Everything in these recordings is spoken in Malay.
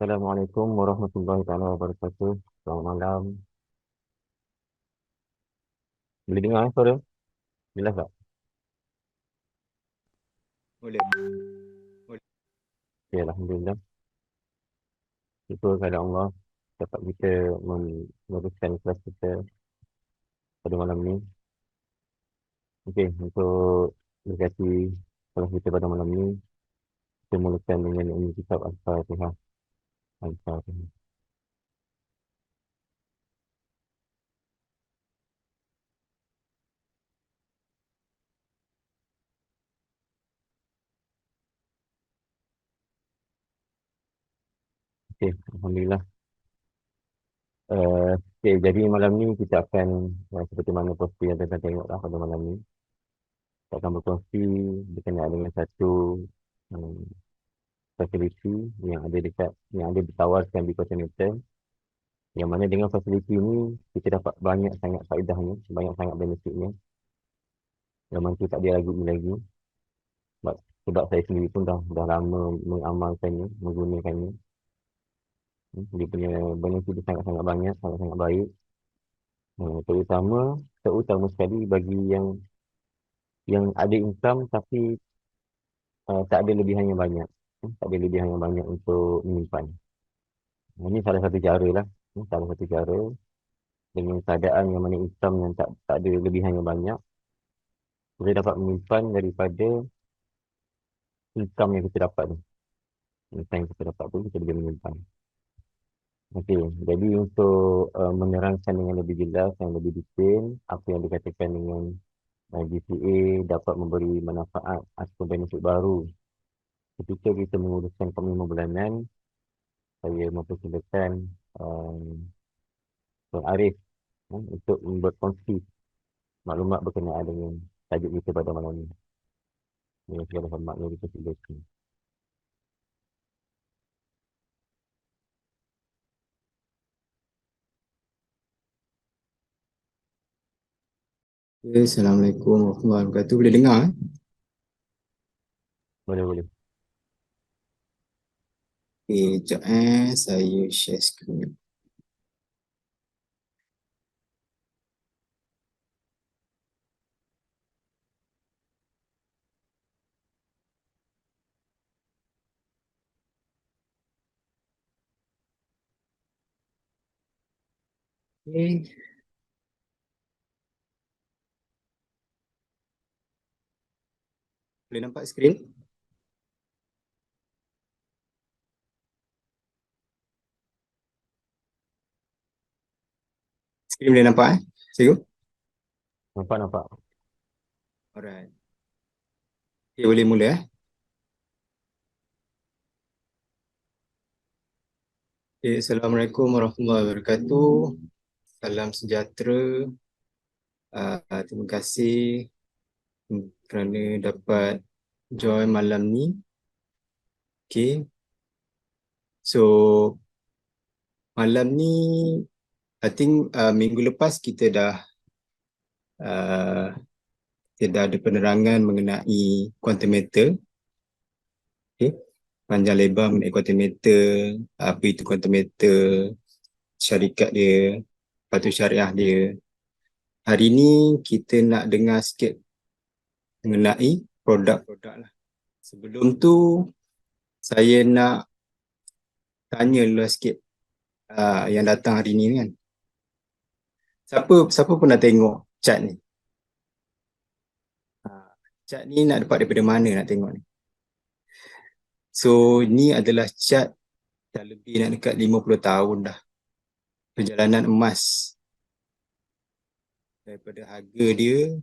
Assalamualaikum warahmatullahi taala wabarakatuh. Selamat malam. Boleh dengar suara? Jelas tak? Boleh. Boleh. Ya, Alhamdulillah. Syukur kepada Allah dapat kita meneruskan kelas kita pada malam ni. Okey, untuk berkati kelas kita pada malam ni, kita mulakan dengan ilmu kitab Al-Fatihah. Al-Fatihah. Okey, Alhamdulillah. Okey, jadi malam ni kita akan seperti mana poster yang kita tengok lah pada malam ni. Kita akan berkongsi berkenaan dengan satu um, fasiliti yang ada ditawarkan di Kota Newton, yang mana dengan fasiliti ini kita dapat banyak sangat faedahnya, banyak sangat benefitnya, yang mana tak ada lagi sebab saya sendiri pun dah lama mengamalkannya, menggunakannya. Dia punya benefit dia sangat-sangat banyak, sangat-sangat baik. Terutama sekali bagi yang ada income tapi tak ada lebihan yang banyak. Tak ada lebihan yang banyak untuk menyimpan. Ini salah satu cara lah. Salah satu cara dengan keadaan yang mana income yang tak ada lebihan yang banyak, kita dapat menyimpan daripada income yang kita dapat tu. Income yang kita dapat tu, kita boleh menyimpan. Okey, jadi untuk menerangkan dengan lebih jelas, yang lebih detail, apa yang dikatakan dengan GPA dapat memberi manfaat atau benefit baru ketika kita menguruskan komitmen bulanan, saya mempersilakan um, Tuan Arif untuk berkongsi maklumat berkenaan dengan tajuk kita pada malam ini. Dengan segala hormatnya dipersilakan. Okay, Assalamualaikum warahmatullahi wabarakatuh. Boleh dengar? Boleh, boleh. Okay, sekejap saya share screen. Okay. Boleh nampak skrin? Skrin boleh nampak Cikgu? Nampak, nampak. Alright. Okay, boleh mula Okay, Assalamualaikum warahmatullahi wabarakatuh. Salam sejahtera. Terima kasih kerana dapat join malam ni. Okay. So, malam ni I think minggu lepas uh, kita dah ada penerangan mengenai quantum meter. Okay. Panjang lebar mengenai quantum meter, apa itu quantum meter, syarikat dia, patuh syariah dia. Hari ni kita nak dengar sikit mengenai produk-produk lah. Sebelum tu saya nak tanya dulu sikit yang datang hari ni kan. Siapa pernah tengok chart ni? Chart ni nak dapat daripada mana nak tengok ni? So ni adalah chart dah lebih nak dekat 50 tahun dah. Perjalanan emas daripada harga dia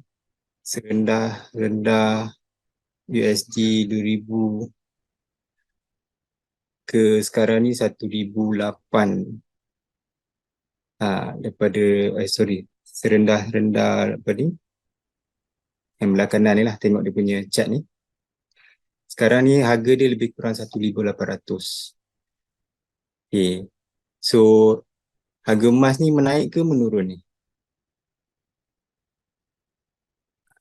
serendah-rendah USD 2000 ke sekarang ni 1008. Daripada serendah-rendah apa ni, yang belakangan ni lah, tengok dia punya chart ni. Sekarang ni harga dia lebih kurang 1800. Okay. So harga emas ni menaik ke menurun ni?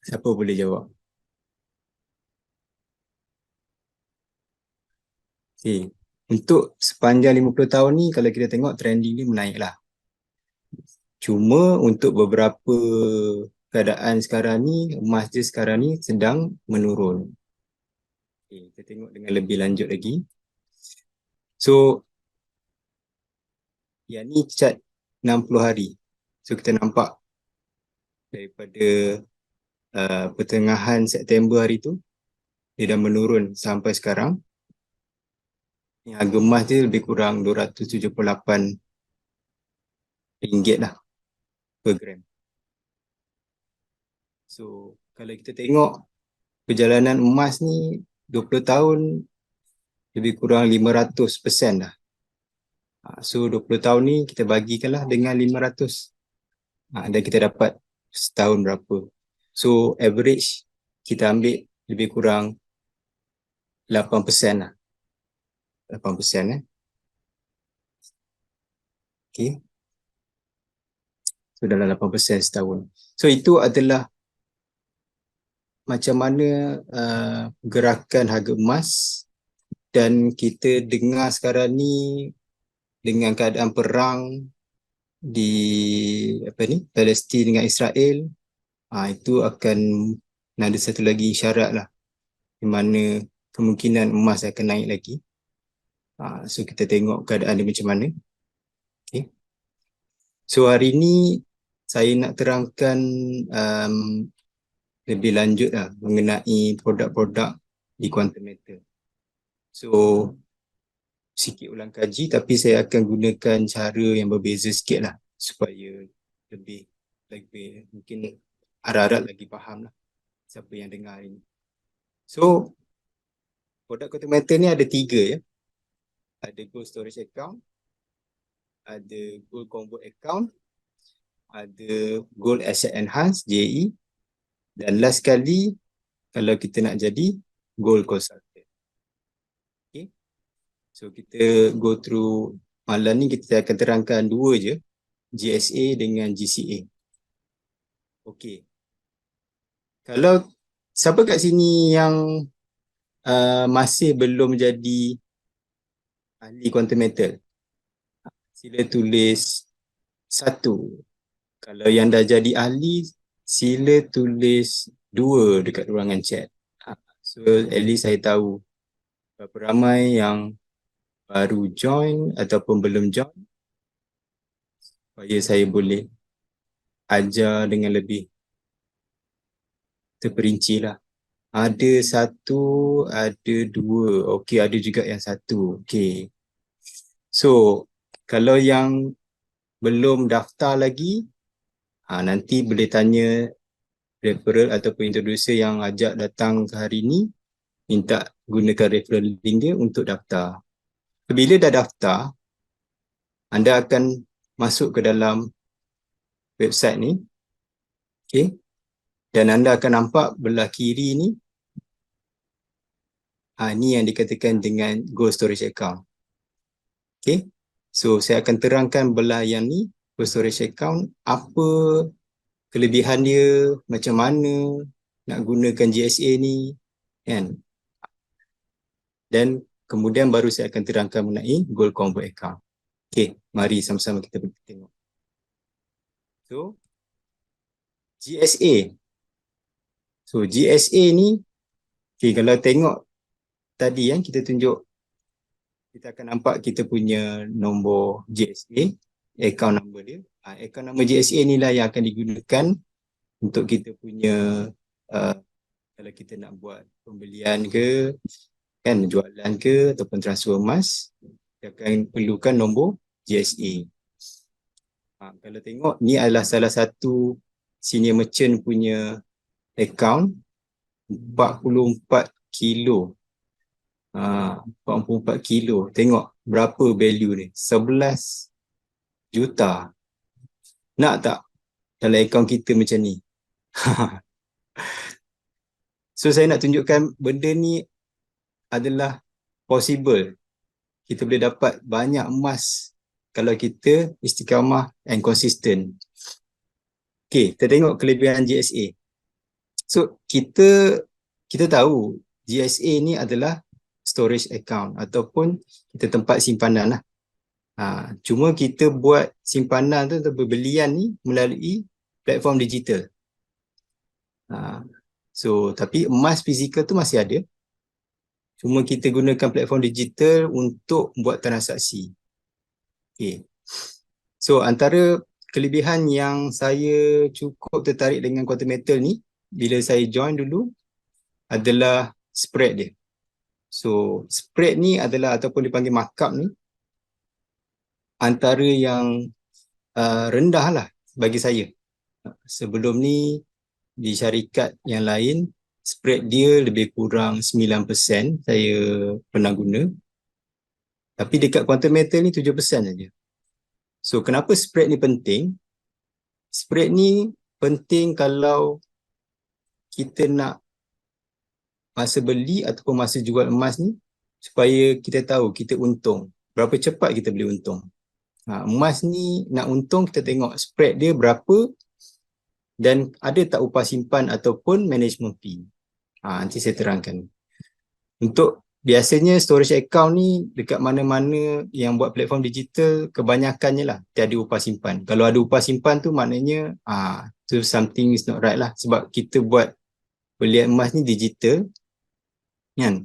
Siapa boleh jawab? Okay. untuk sepanjang 50 tahun ni kalau kita tengok trending ni menaik lah. Cuma untuk beberapa keadaan sekarang ni, emas dia sekarang ni sedang menurun. Okay, kita tengok dengan lebih lanjut lagi. So, yang ni chart 60 hari. So, kita nampak daripada pertengahan September hari tu, dia dah menurun sampai sekarang. Ni harga emas dia lebih kurang RM278 lah per gram. So, kalau kita tengok perjalanan emas ni 20 tahun lebih kurang 500% dah. So 20 tahun ni kita bagikanlah dengan 500. Dan kita dapat setahun berapa. So average kita ambil lebih kurang 8% lah. 8% Okay. So dalam 8% setahun. So itu adalah macam mana gerakan harga emas, dan kita dengar sekarang ni dengan keadaan perang di Palestin dengan Israel, itu akan ada satu lagi isyarat lah di mana kemungkinan emas akan naik lagi. So kita tengok keadaan dia macam mana. Okay. So hari ni saya nak terangkan lebih lanjut lah mengenai produk-produk di quantum metal. So sikit ulang kaji, tapi saya akan gunakan cara yang berbeza sikit lah supaya lebih mungkin harap-harap lagi faham lah siapa yang dengar ini. So produk quantum metal ni ada 3 ya. Ada gold storage account, ada gold convert account, ada gold asset enhance GAE, dan last sekali kalau kita nak jadi gold consultant. Okay. So kita go through malam ni, kita akan terangkan 2 je, GSA dengan GCA. Okay. Kalau siapa kat sini yang masih belum jadi ahli quantum metal, sila tulis 1. Kalau yang dah jadi ahli, sila tulis 2 dekat ruangan chat. So at least saya tahu berapa ramai yang baru join ataupun belum join, supaya saya boleh ajar dengan lebih terperinci lah. Ada 1, ada 2. Okey, ada juga yang 1. Okey. So, kalau yang belum daftar lagi, nanti boleh tanya referral ataupun introducer yang ajak datang ke hari ni, minta gunakan referral link dia untuk daftar. Bila dah daftar, anda akan masuk ke dalam website ni. Okay. Dan anda akan nampak belah kiri ni, ni yang dikatakan dengan gold storage account. Okay. So saya akan terangkan belah yang ni, gold storage account, apa kelebihan dia, macam mana nak gunakan GSA ni, kan. Dan kemudian baru saya akan terangkan mengenai gold convert account. Okay, mari sama-sama kita tengok. So GSA. So GSA ni, okay, kalau tengok tadi yang kita tunjuk, kita akan nampak kita punya nombor GSA, account number dia. Account number GSA ni lah yang akan digunakan untuk kita punya kalau kita nak buat pembelian ke, kan, jualan ke ataupun transfer emas, kita akan perlukan nombor GSA. Kalau tengok, ni adalah salah satu senior merchant punya account, 44 kilo. 44 kilo. Tengok berapa value ni. 11 juta. Nak tak dalam akaun kita macam ni? So saya nak tunjukkan benda ni adalah possible. Kita boleh dapat banyak emas kalau kita istiqamah and consistent. Okay, kita tengok kelebihan GSA. So kita tahu GSA ni adalah storage account ataupun kita tempat simpanan lah. Cuma kita buat simpanan tu atau pembelian ni melalui platform digital. So tapi emas fizikal tu masih ada. Cuma kita gunakan platform digital untuk buat transaksi. Okay. So antara kelebihan yang saya cukup tertarik dengan Quantum Metal ni bila saya join dulu adalah spread dia. So spread ni adalah ataupun dipanggil markup ni antara yang rendah lah bagi saya. Sebelum ni di syarikat yang lain spread dia lebih kurang 9% saya pernah guna. Tapi dekat Quantum Metal ni 7% saja. So kenapa spread ni penting? Spread ni penting kalau kita nak masa beli ataupun masa jual emas ni supaya kita tahu kita untung. Berapa cepat kita boleh untung. Emas ni nak untung kita tengok spread dia berapa dan ada tak upah simpan ataupun management fee. Nanti saya terangkan. Untuk biasanya storage account ni dekat mana-mana yang buat platform digital kebanyakannya lah tiada upah simpan. Kalau ada upah simpan tu maknanya tu something is not right lah sebab kita buat belian emas ni digital kan.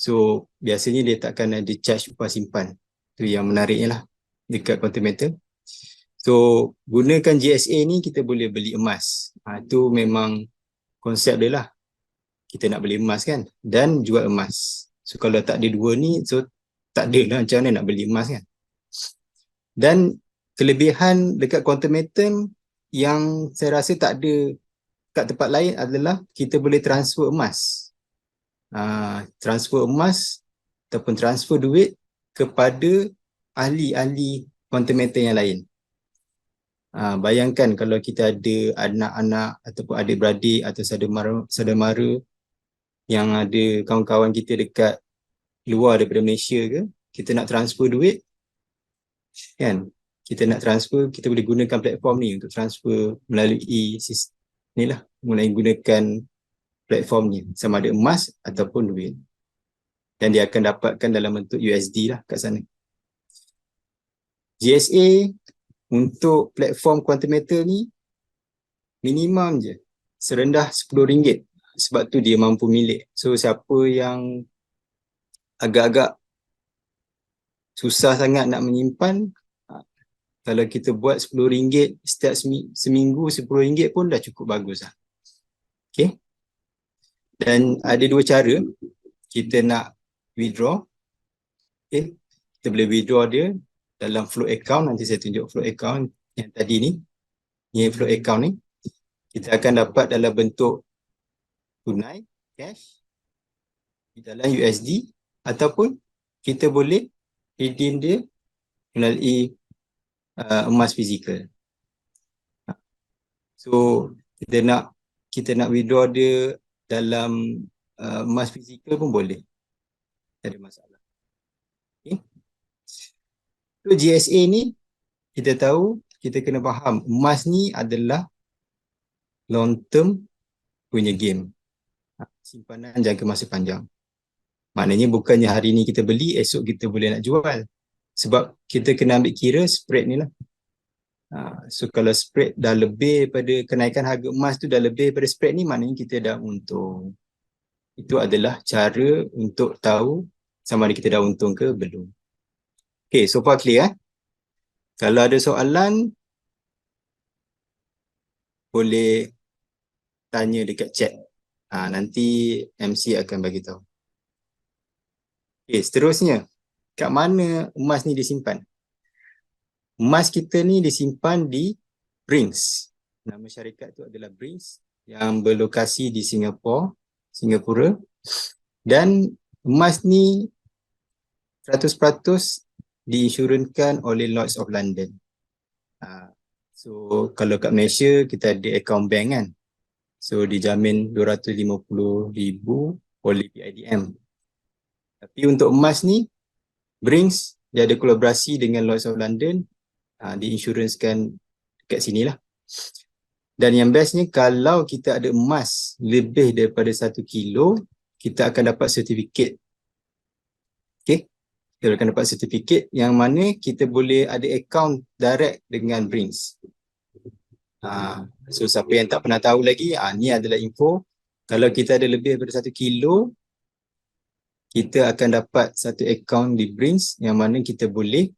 So biasanya dia takkan ada charge upah simpan. Tu yang menariknya lah dekat Quantum Metal. So gunakan GSA ni kita boleh beli emas. Tu memang konsep dia lah. Kita nak beli emas kan dan jual emas. So kalau tak ada dua ni, so tak ada lah macam mana nak beli emas kan. Dan kelebihan dekat Quantum Metal yang saya rasa tak ada kat tempat lain adalah kita boleh transfer emas. Transfer emas ataupun transfer duit kepada ahli-ahli Quantum Metal yang lain. Bayangkan kalau kita ada anak-anak ataupun adik-beradik atau saudara-mara yang ada kawan-kawan kita dekat luar daripada Malaysia ke, kita nak transfer duit kan, kita nak transfer, kita boleh gunakan platform ni untuk transfer melalui mulai gunakan platform ni sama ada emas ataupun duit dan dia akan dapatkan dalam bentuk USD lah kat sana. GSA untuk platform Quantum Metal ni minimum je serendah RM10 sebab tu dia mampu milik. So siapa yang agak-agak susah sangat nak menyimpan, kalau kita buat RM10 setiap seminggu RM10 pun dah cukup bagus lah. Okay. Dan ada dua cara kita nak withdraw. Okay. Kita boleh withdraw dia dalam flow account. Nanti saya tunjuk flow account yang tadi ni. Ni flow account ni. Kita akan dapat dalam bentuk tunai, cash, di dalam USD ataupun kita boleh redeem dia melalui emas fizikal. So kita nak withdraw dia dalam emas fizikal pun boleh. Tak ada masalah. Okay. So GSA ni kita tahu, kita kena faham emas ni adalah long term punya game. Simpanan jangka masa panjang. Maknanya bukannya hari ni kita beli, esok kita boleh nak jual. Sebab kita kena ambil kira spread ni lah. So kalau spread dah lebih daripada kenaikan harga emas tu dah lebih daripada spread ni, maknanya kita dah untung. Itu adalah cara untuk tahu sama ada kita dah untung ke belum. Okay, so far clear. Kalau ada soalan, boleh tanya dekat chat. Nanti MC akan bagi tahu. Okay, seterusnya, kat mana emas ni disimpan? Emas kita ni disimpan di Brinks. Nama syarikat tu adalah Brinks yang berlokasi di Singapura. Dan emas ni 100% diinsurankan oleh Lloyds of London. So kalau kat Malaysia kita ada account bank kan. So dijamin 250,000 oleh PIDM. Tapi untuk emas ni, Brinks dia ada kolaborasi dengan Lloyds of London, diinsurансkan kat sini lah. Dan yang bestnya kalau kita ada emas lebih daripada 1 kilo, kita akan dapat sertifikat kita akan dapat sertifikat yang mana kita boleh ada account direct dengan Brinks. So siapa yang tak pernah tahu lagi, ni adalah info. Kalau kita ada lebih daripada 1 kilo, kita akan dapat satu account di Brinks yang mana kita boleh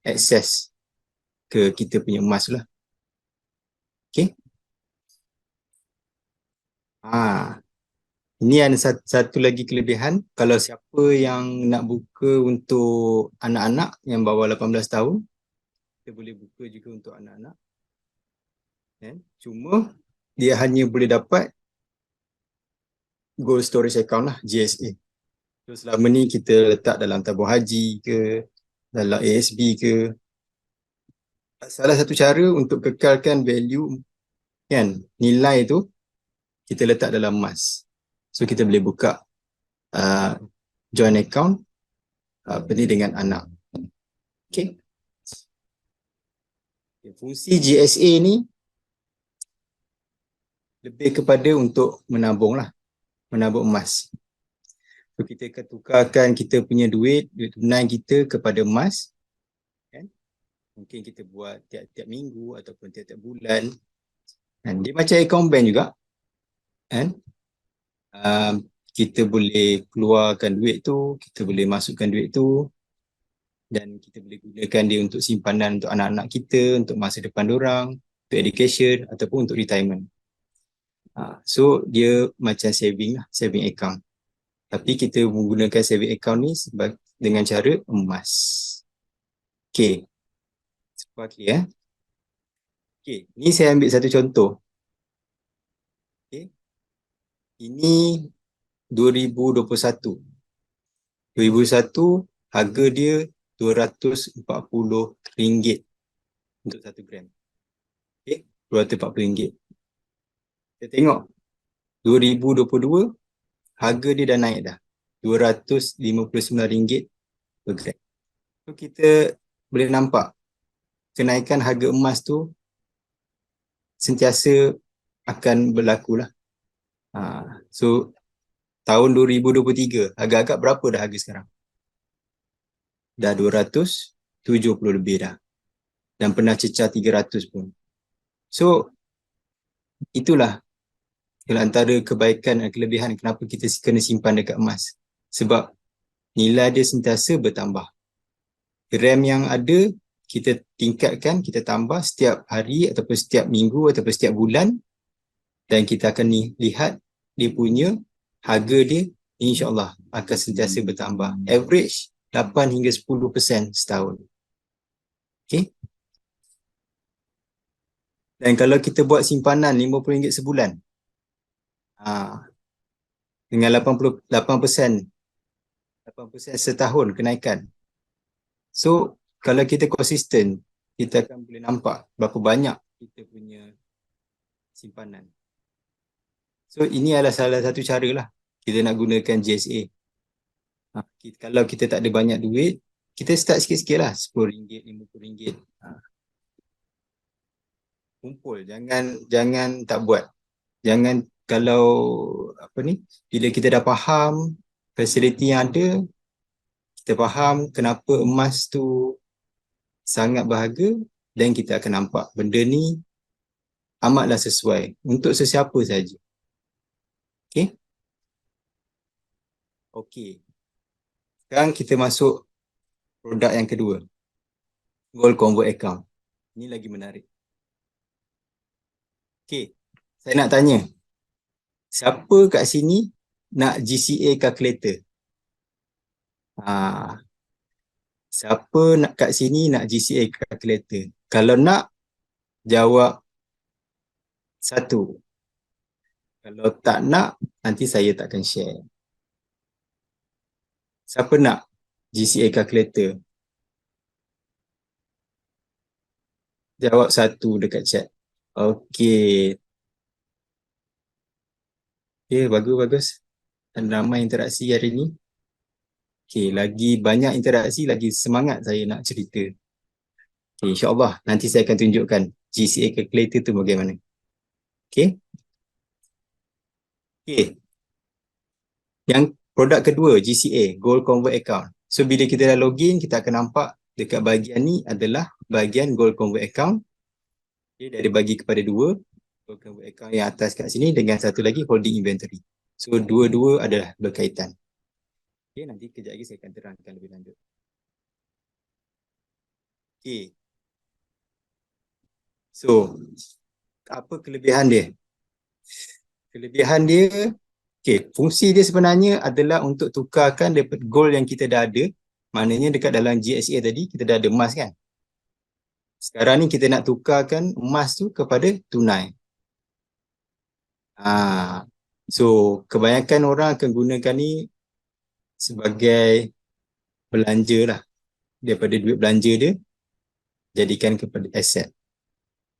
akses ke kita punya emas lah. Okay. Ini ada satu lagi kelebihan. Kalau siapa yang nak buka untuk anak-anak yang bawah 18 tahun, kita boleh buka juga untuk anak-anak. Cuma dia hanya boleh dapat gold storage account lah, GSA. So selama ni kita letak dalam tabung haji ke, dalam ASB ke. Salah satu cara untuk kekalkan value kan, nilai tu kita letak dalam emas. So kita boleh buka joint account ni dengan anak. Okay. Fungsi GSA ni lebih kepada untuk menabung lah, menabung emas. So kita akan tukarkan kita punya duit tunai kita kepada emas. Kan? Mungkin kita buat tiap-tiap minggu ataupun tiap-tiap bulan. Dan dia macam account bank juga. Kan? Kita boleh keluarkan duit tu, kita boleh masukkan duit tu, dan kita boleh gunakan dia untuk simpanan untuk anak-anak kita, untuk masa depan diorang, untuk education ataupun untuk retirement. So dia macam saving lah, saving account. Tapi kita menggunakan saving account ni dengan cara emas. Okay. Supaya clear. Okay. Ni saya ambil satu contoh. Okay. Ini 2021. 2021 harga dia RM240 untuk 1 gram. Okay. RM240. Kita tengok 2022 harga dia dah naik dah. RM259 per gram. So kita boleh nampak kenaikan harga emas tu sentiasa akan berlaku lah. So tahun 2023 agak-agak berapa dah harga sekarang? Dah 270 lebih dah. Dan pernah cecah 300 pun. So itulah antara kebaikan dan kelebihan kenapa kita kena simpan dekat emas. Sebab nilai dia sentiasa bertambah. Gram yang ada kita tingkatkan, kita tambah setiap hari ataupun setiap minggu ataupun setiap bulan, dan kita akan lihat dia punya harga dia insyaAllah akan sentiasa bertambah. Average 8 hingga 10% setahun. Okay. Dan kalau kita buat simpanan RM50 sebulan, dengan 8% setahun kenaikan. So kalau kita konsisten, kita akan boleh nampak berapa banyak kita punya simpanan. So ini adalah salah satu cara lah kita nak gunakan GSA. Kalau kita tak ada banyak duit, kita start sikit-sikit lah, RM10, RM50. Kumpul, jangan tak buat. Jangan kalau bila kita dah faham fasiliti yang ada, kita faham kenapa emas tu sangat berharga, dan kita akan nampak benda ni amatlah sesuai untuk sesiapa saja. Okay. Okay. Sekarang kita masuk produk yang kedua. Gold Convert Account. Ini lagi menarik. Okay. Saya nak tanya. Siapa kat sini nak GCA calculator? Siapa nak kat sini nak GCA calculator? Kalau nak, jawab 1. Kalau tak nak, nanti saya takkan share. Siapa nak GCA calculator? Jawab 1 dekat chat. Okey. Okay, bagus-bagus. Dan ramai interaksi hari ni. Okay, lagi banyak interaksi, lagi semangat saya nak cerita. Okay, insyaAllah nanti saya akan tunjukkan GCA calculator tu bagaimana. Okay. Okay. Yang produk kedua, GCA, Gold Convert Account. So bila kita dah login, kita akan nampak dekat bahagian ni adalah bahagian Gold Convert Account. Okay, dia ada bagi kepada dua, Gold Convert Account yang atas kat sini dengan satu lagi holding inventory. So dua-dua adalah berkaitan. Okay, nanti kejap lagi saya akan terangkan lebih lanjut. Okay. So, apa kelebihan dia? Kelebihan dia, okay, fungsi dia sebenarnya adalah untuk tukarkan daripada gold yang kita dah ada. Maknanya dekat dalam GSA tadi, kita dah ada emas kan? Sekarang ni kita nak tukarkan emas tu kepada tunai. So, kebanyakan orang akan gunakan ni sebagai belanja lah. Daripada duit belanja dia, jadikan kepada aset.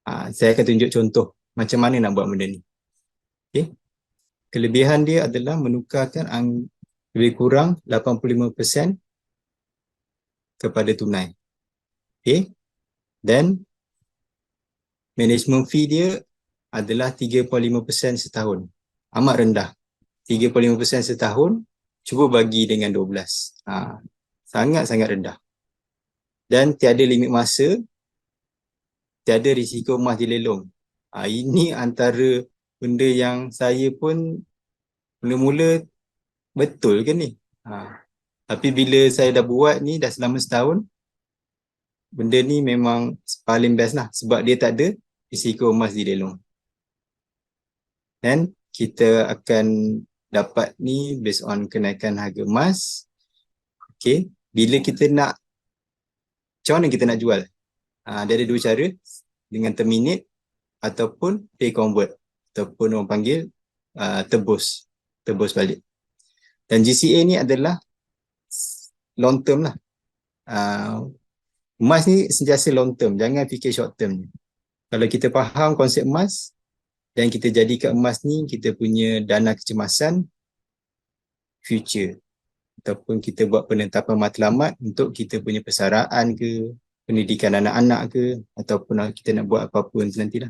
Saya akan tunjuk contoh macam mana nak buat benda ni. Okay. Kelebihan dia adalah menukarkan lebih kurang 85% kepada tunai. Okay. Dan management fee dia adalah 3.5% setahun. Amat rendah. 3.5% setahun, cuba bagi dengan 12. Sangat-sangat rendah. Dan tiada limit masa, tiada risiko emas dilelong. Ini antara benda yang saya pun mula-mula betul ke ni? Tapi bila saya dah buat ni dah selama setahun, benda ni memang paling best lah sebab dia tak ada risiko emas dilelong. Dan kita akan dapat ni based on kenaikan harga emas. Okay, bila kita nak, macam mana kita nak jual? Dia ada dua cara, dengan terminate ataupun pay convert, ataupun orang panggil tebus balik. Dan GCA ni adalah long term lah. Emas ni sentiasa long term, jangan fikir short term. Kalau kita faham konsep emas dan kita jadikan emas ni kita punya dana kecemasan future, ataupun kita buat penetapan matlamat untuk kita punya persaraan ke, pendidikan anak-anak ke, ataupun kita nak buat apa-apa nantilah.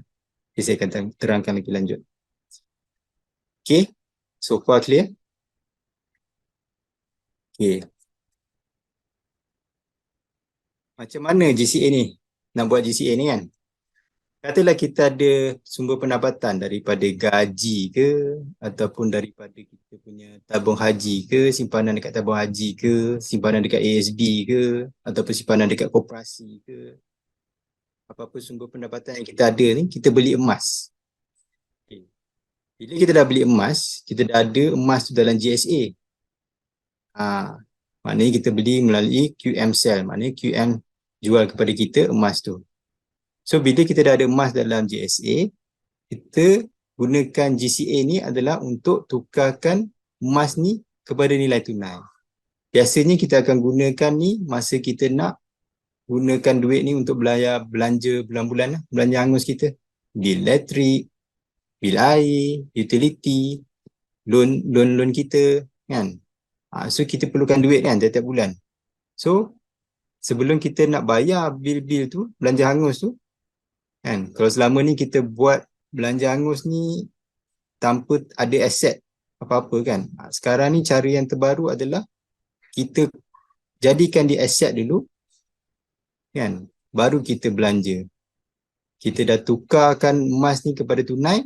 Okay, saya akan terangkan lagi lanjut. Okay, so far clear? Okay. Macam mana GCA ni? Nak buat GCA ni kan? Katalah kita ada sumber pendapatan daripada gaji ke, ataupun daripada kita punya tabung haji ke, simpanan dekat tabung haji ke, simpanan dekat ASB ke, ataupun simpanan dekat koperasi ke. Apa-apa sumber pendapatan yang kita ada ni, kita beli emas. Okay. Bila kita dah beli emas, kita dah ada emas tu dalam GSA. Maknanya kita beli melalui QM sell, maknanya QM jual kepada kita emas tu. So bila kita dah ada emas dalam GSA, kita gunakan GCA ni adalah untuk tukarkan emas ni kepada nilai tunai. Biasanya kita akan gunakan ni masa kita nak gunakan duit ni untuk belanja bulan-bulan lah, belanja hangus kita. Bil elektrik, bil air, utility, loan kita kan. So kita perlukan duit kan setiap bulan. So sebelum kita nak bayar bil-bil tu, belanja hangus tu, kan, kalau selama ni kita buat belanja hangus ni tanpa ada aset apa-apa kan. Sekarang ni cara yang terbaru adalah kita jadikan dia aset dulu kan, baru kita belanja. Kita dah tukarkan emas ni kepada tunai.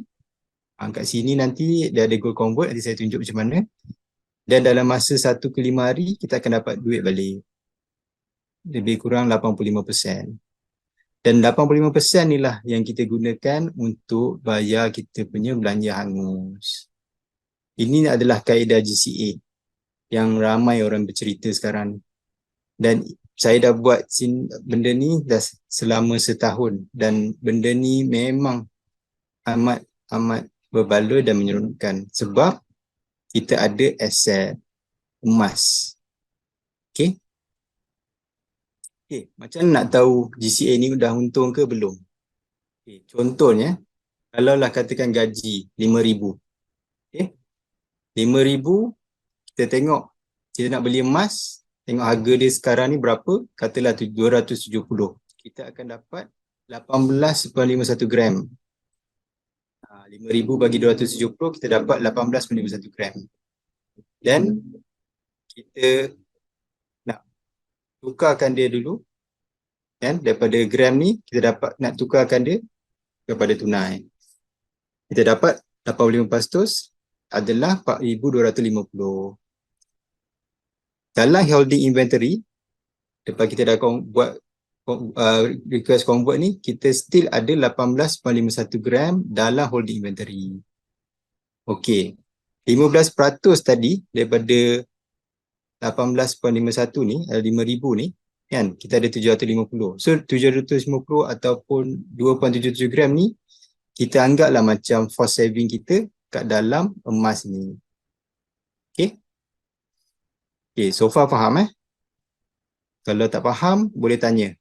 Kat sini nanti dia ada gold convert, nanti saya tunjuk macam mana. Dan dalam masa 1 ke 5 hari kita akan dapat duit balik. Lebih kurang 85%. Dan 85% ni lah yang kita gunakan untuk bayar kita punya belanja hangus. Ini adalah kaedah GCA yang ramai orang bercerita sekarang. Dan saya dah buat benda ni dah selama setahun. Dan benda ni memang amat berbaloi dan menyeronokkan. Sebab kita ada aset emas. Okay. Okay, macam mana nak tahu GCA ni dah untung ke belum? Okay, contohnya, kalaulah katakan gaji RM5,000. Okay, RM5,000, kita tengok, kita nak beli emas, tengok harga dia sekarang ni berapa, katalah 270. Kita akan dapat 18.51 gram. 5,000 bagi 270, kita dapat 18.51 gram. Dan kita nak tukarkan dia dulu, kan? Daripada gram ni kita dapat nak tukarkan dia kepada tunai. Kita dapat 85% adalah 4,250. Dalam holding inventory, lepas kita dah buat request convert ni, kita still ada 18.51 gram dalam holding inventory. Okey. 15% tadi daripada 18.51 ni, 5,000 ni, kan? Kita ada 750. So 750 ataupun 2.77 gram ni, kita anggaplah macam force saving kita kat dalam emas ni. Okay? Okay, so far faham Kalau tak faham, boleh tanya.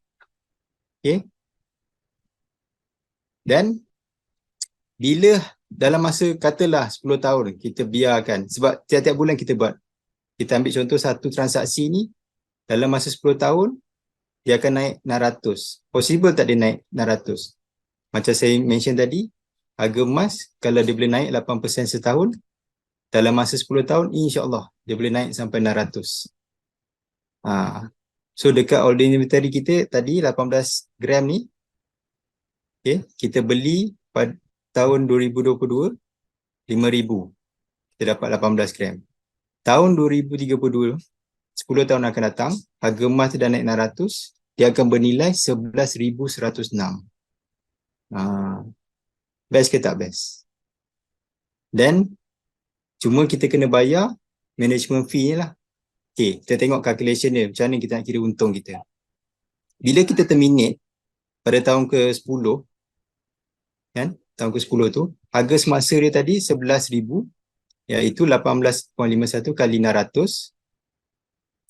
Okay? Dan bila dalam masa katalah 10 tahun kita biarkan, sebab tiap-tiap bulan kita buat. Kita ambil contoh satu transaksi ni, dalam masa 10 tahun, dia akan naik 600. Possible tak dia naik 600? Macam saya mention tadi, harga emas kalau dia boleh naik 8% setahun, dalam masa 10 tahun, insyaAllah dia boleh naik sampai 600. So dekat holding inventory kita tadi 18 gram ni, okay, kita beli pada tahun 2022, 5,000. Kita dapat 18 gram. Tahun 2032, 10 tahun akan datang, harga emas dah naik 600, dia akan bernilai 11,106. Best ke tak best? Dan cuma kita kena bayar management fee ni lah. Okay, kita tengok calculation dia. Macam mana kita nak kira untung kita. Bila kita terminate pada tahun ke-10, kan? Tahun ke-10 tu, harga semasa dia tadi 11,000, iaitu 18.51 kali 600.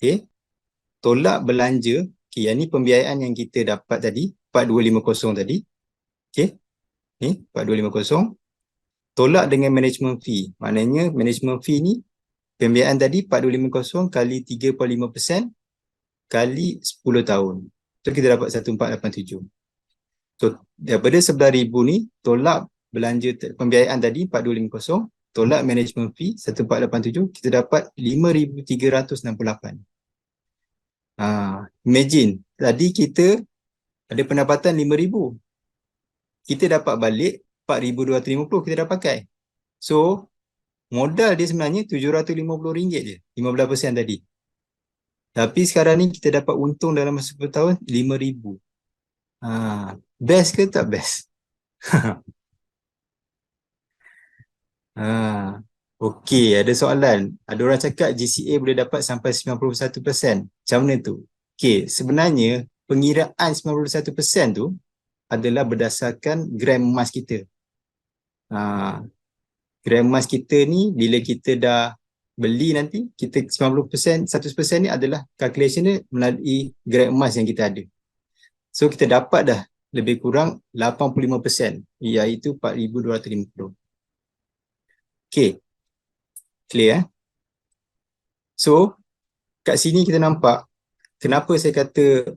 Okay. Tolak belanja, okay, yang ni pembiayaan yang kita dapat tadi, 4,250 tadi. Okay. Ni, 4,250. Tolak dengan management fee. Maknanya management fee ni, pembiayaan tadi 4,250 kali 3.5% kali 10 tahun. So kita dapat 1,487. So daripada 11,000 ni, tolak belanja pembiayaan tadi 4,250, tolak management fee 1,487, kita dapat 5,368. Imagine, tadi kita ada pendapatan 5,000. Kita dapat balik 4,250 kita dah pakai. So, modal dia sebenarnya RM750 je, 15% tadi. Tapi sekarang ni kita dapat untung dalam masa 10 tahun 5,000. Best ke tak best? Okey, ada soalan. Ada orang cakap GCA boleh dapat sampai 91%. Macam mana tu? Okey, sebenarnya pengiraan 91% tu adalah berdasarkan gram emas kita. Gram emas kita ni bila kita dah beli nanti, kita 90%, 100% ni adalah calculation dia melalui gram emas yang kita ada. So kita dapat dah lebih kurang 85%, iaitu 4,250. Okay, clear So kat sini kita nampak kenapa saya kata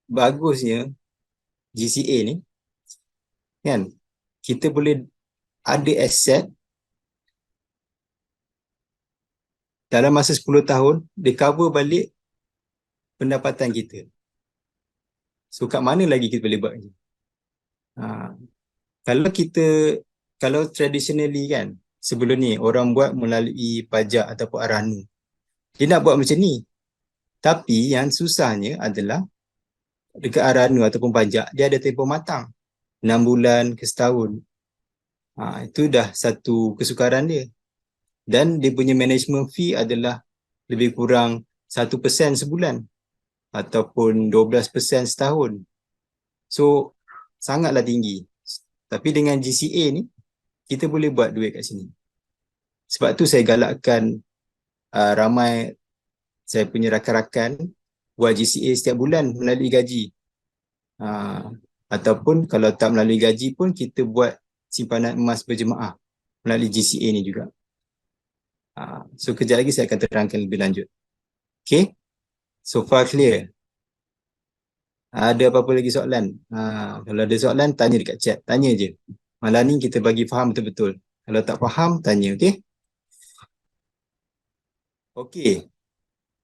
bagusnya GCA ni, kan? Kita boleh ada aset dalam masa 10 tahun, dia cover balik pendapatan kita. So kat mana lagi kita boleh buat ni? Kalau traditionally kan, sebelum ni orang buat melalui pajak ataupun aranu. Dia nak buat macam ni. Tapi yang susahnya adalah dekat aranu ataupun pajak, dia ada tempoh matang. 6 bulan ke setahun. Itu dah satu kesukaran dia. Dan dia punya management fee adalah lebih kurang 1% sebulan ataupun 12% setahun. So sangatlah tinggi. Tapi dengan GCA ni, kita boleh buat duit kat sini. Sebab tu saya galakkan ramai saya punya rakan-rakan buat GCA setiap bulan melalui gaji. Ataupun kalau tak melalui gaji pun, kita buat simpanan emas berjemaah melalui GCA ni juga. So kejap lagi saya akan terangkan lebih lanjut. Okay, so far clear? Ada apa-apa lagi soalan? Kalau ada soalan, tanya dekat chat. Tanya je. Malam ni kita bagi faham betul-betul. Kalau tak faham, tanya. Okay? Okay.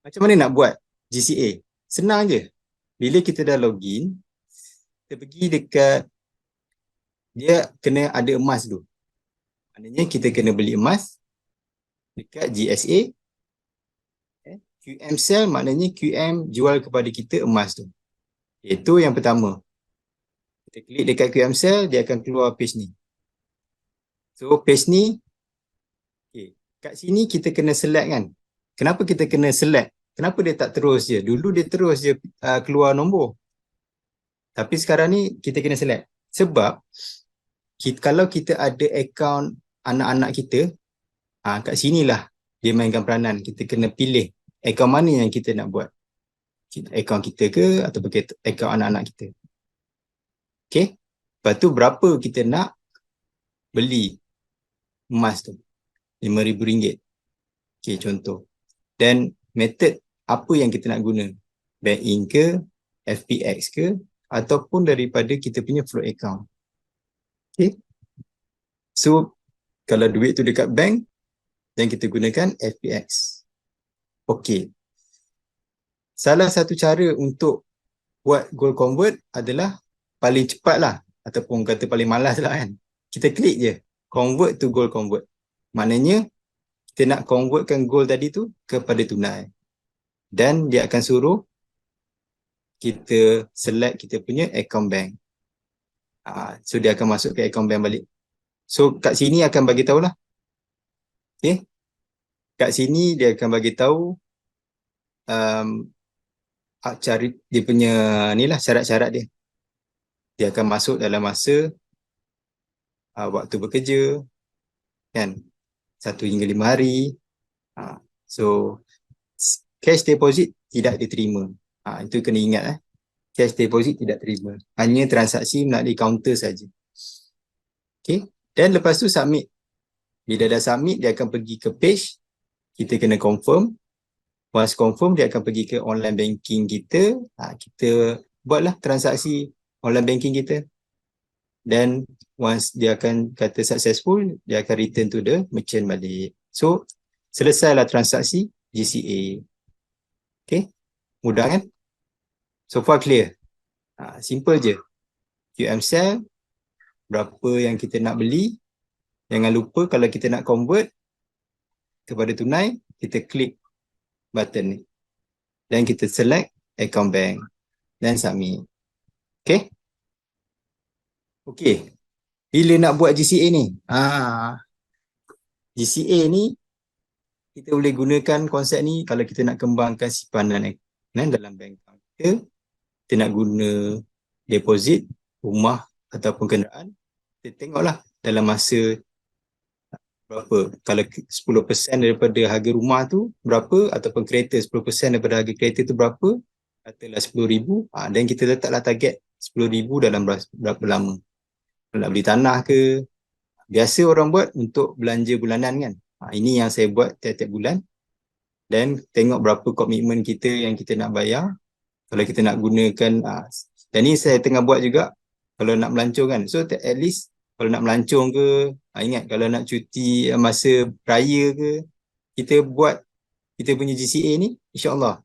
Macam mana nak buat GCA. Senang je. Bila kita dah login, kita pergi dekat, dia kena ada emas dulu. Maknanya kita kena beli emas dekat GSA. QM sell maknanya QM jual kepada kita emas tu. Itu yang pertama. Kita klik dekat QM sell, dia akan keluar page ni. So page ni, okay, kat sini kita kena select kan. Kenapa kita kena select? Kenapa dia tak terus je? Dulu dia terus je keluar nombor. Tapi sekarang ni kita kena select. Sebab kalau kita ada akaun anak-anak kita, kat sinilah dia mainkan peranan. Kita kena pilih akaun mana yang kita nak buat. Akaun kita ke ataupun akaun anak-anak kita. Okay. Lepas tu berapa kita nak beli emas tu? RM5,000. Okay, contoh. Dan method apa yang kita nak guna? Bank in ke, FPX ke, ataupun daripada kita punya float account. Okay. So, kalau duit tu dekat bank, dan kita gunakan FPX. Okay. Salah satu cara untuk buat gold convert adalah paling cepat lah, ataupun kata paling malas lah kan. Kita klik je, convert to gold convert. Maknanya, kita nak convertkan gold tadi tu kepada tunai. Dan dia akan suruh kita select kita punya account bank. So dia akan masuk ke account bank balik. So kat sini akan bagi tahulah. Okay. Kat sini dia akan bagi tahu cari dia punya ni lah syarat-syarat dia. Dia akan masuk dalam masa waktu bekerja kan, 1 hingga 5 hari. So cash deposit tidak diterima. Itu kena ingat cash deposit tidak terima. Hanya transaksi melalui counter saja. Okay. Dan lepas tu submit. Bila dah submit, dia akan pergi ke page. Kita kena confirm. Once confirm, dia akan pergi ke online banking kita. Kita buatlah transaksi online banking kita. Dan once dia akan kata successful, dia akan return to the merchant balik. So, selesailah transaksi GCA. Okay. Mudah kan? So far clear. Simple je. QM sell, berapa yang kita nak beli. Jangan lupa kalau kita nak convert kepada tunai, kita klik button ni. Dan kita select account bank. Dan submit. Okay. Okay. Bila nak buat GCA ni? GCA ni, kita boleh gunakan konsep ni kalau kita nak kembangkan simpanan dalam bank account kita. Kita nak guna deposit rumah ataupun kenderaan. Kita tengoklah dalam masa berapa. Kalau 10% daripada harga rumah tu berapa, ataupun kereta 10% daripada harga kereta tu berapa, katalah RM10,000, dan kita letaklah target RM10,000 dalam berapa lama. Kalau nak beli tanah ke, biasa orang buat untuk belanja bulanan kan. Ini yang saya buat tiap-tiap bulan. Dan tengok berapa komitmen kita yang kita nak bayar. Kalau kita nak gunakan, dan ni saya tengah buat juga kalau nak melancong kan. So at least kalau nak melancong ke, ingat kalau nak cuti masa raya ke, kita buat kita punya GCA ni, insyaAllah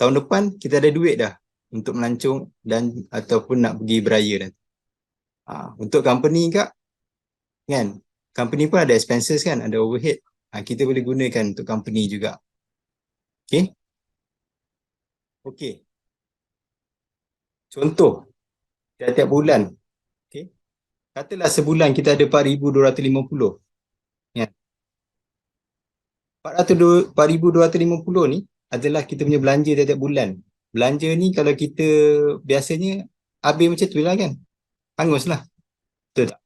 tahun depan kita ada duit dah untuk melancong dan ataupun nak pergi beraya dan untuk company kak kan, company pun ada expenses kan, ada overhead, kita boleh gunakan untuk company juga. Okay. Okay. Contoh, tiap-tiap bulan, okay, katalah sebulan kita ada 4,250. Ya. 4,250 ni adalah kita punya belanja tiap-tiap bulan. Belanja ni kalau kita biasanya habis macam tu lah kan. Hangus lah. Betul tak?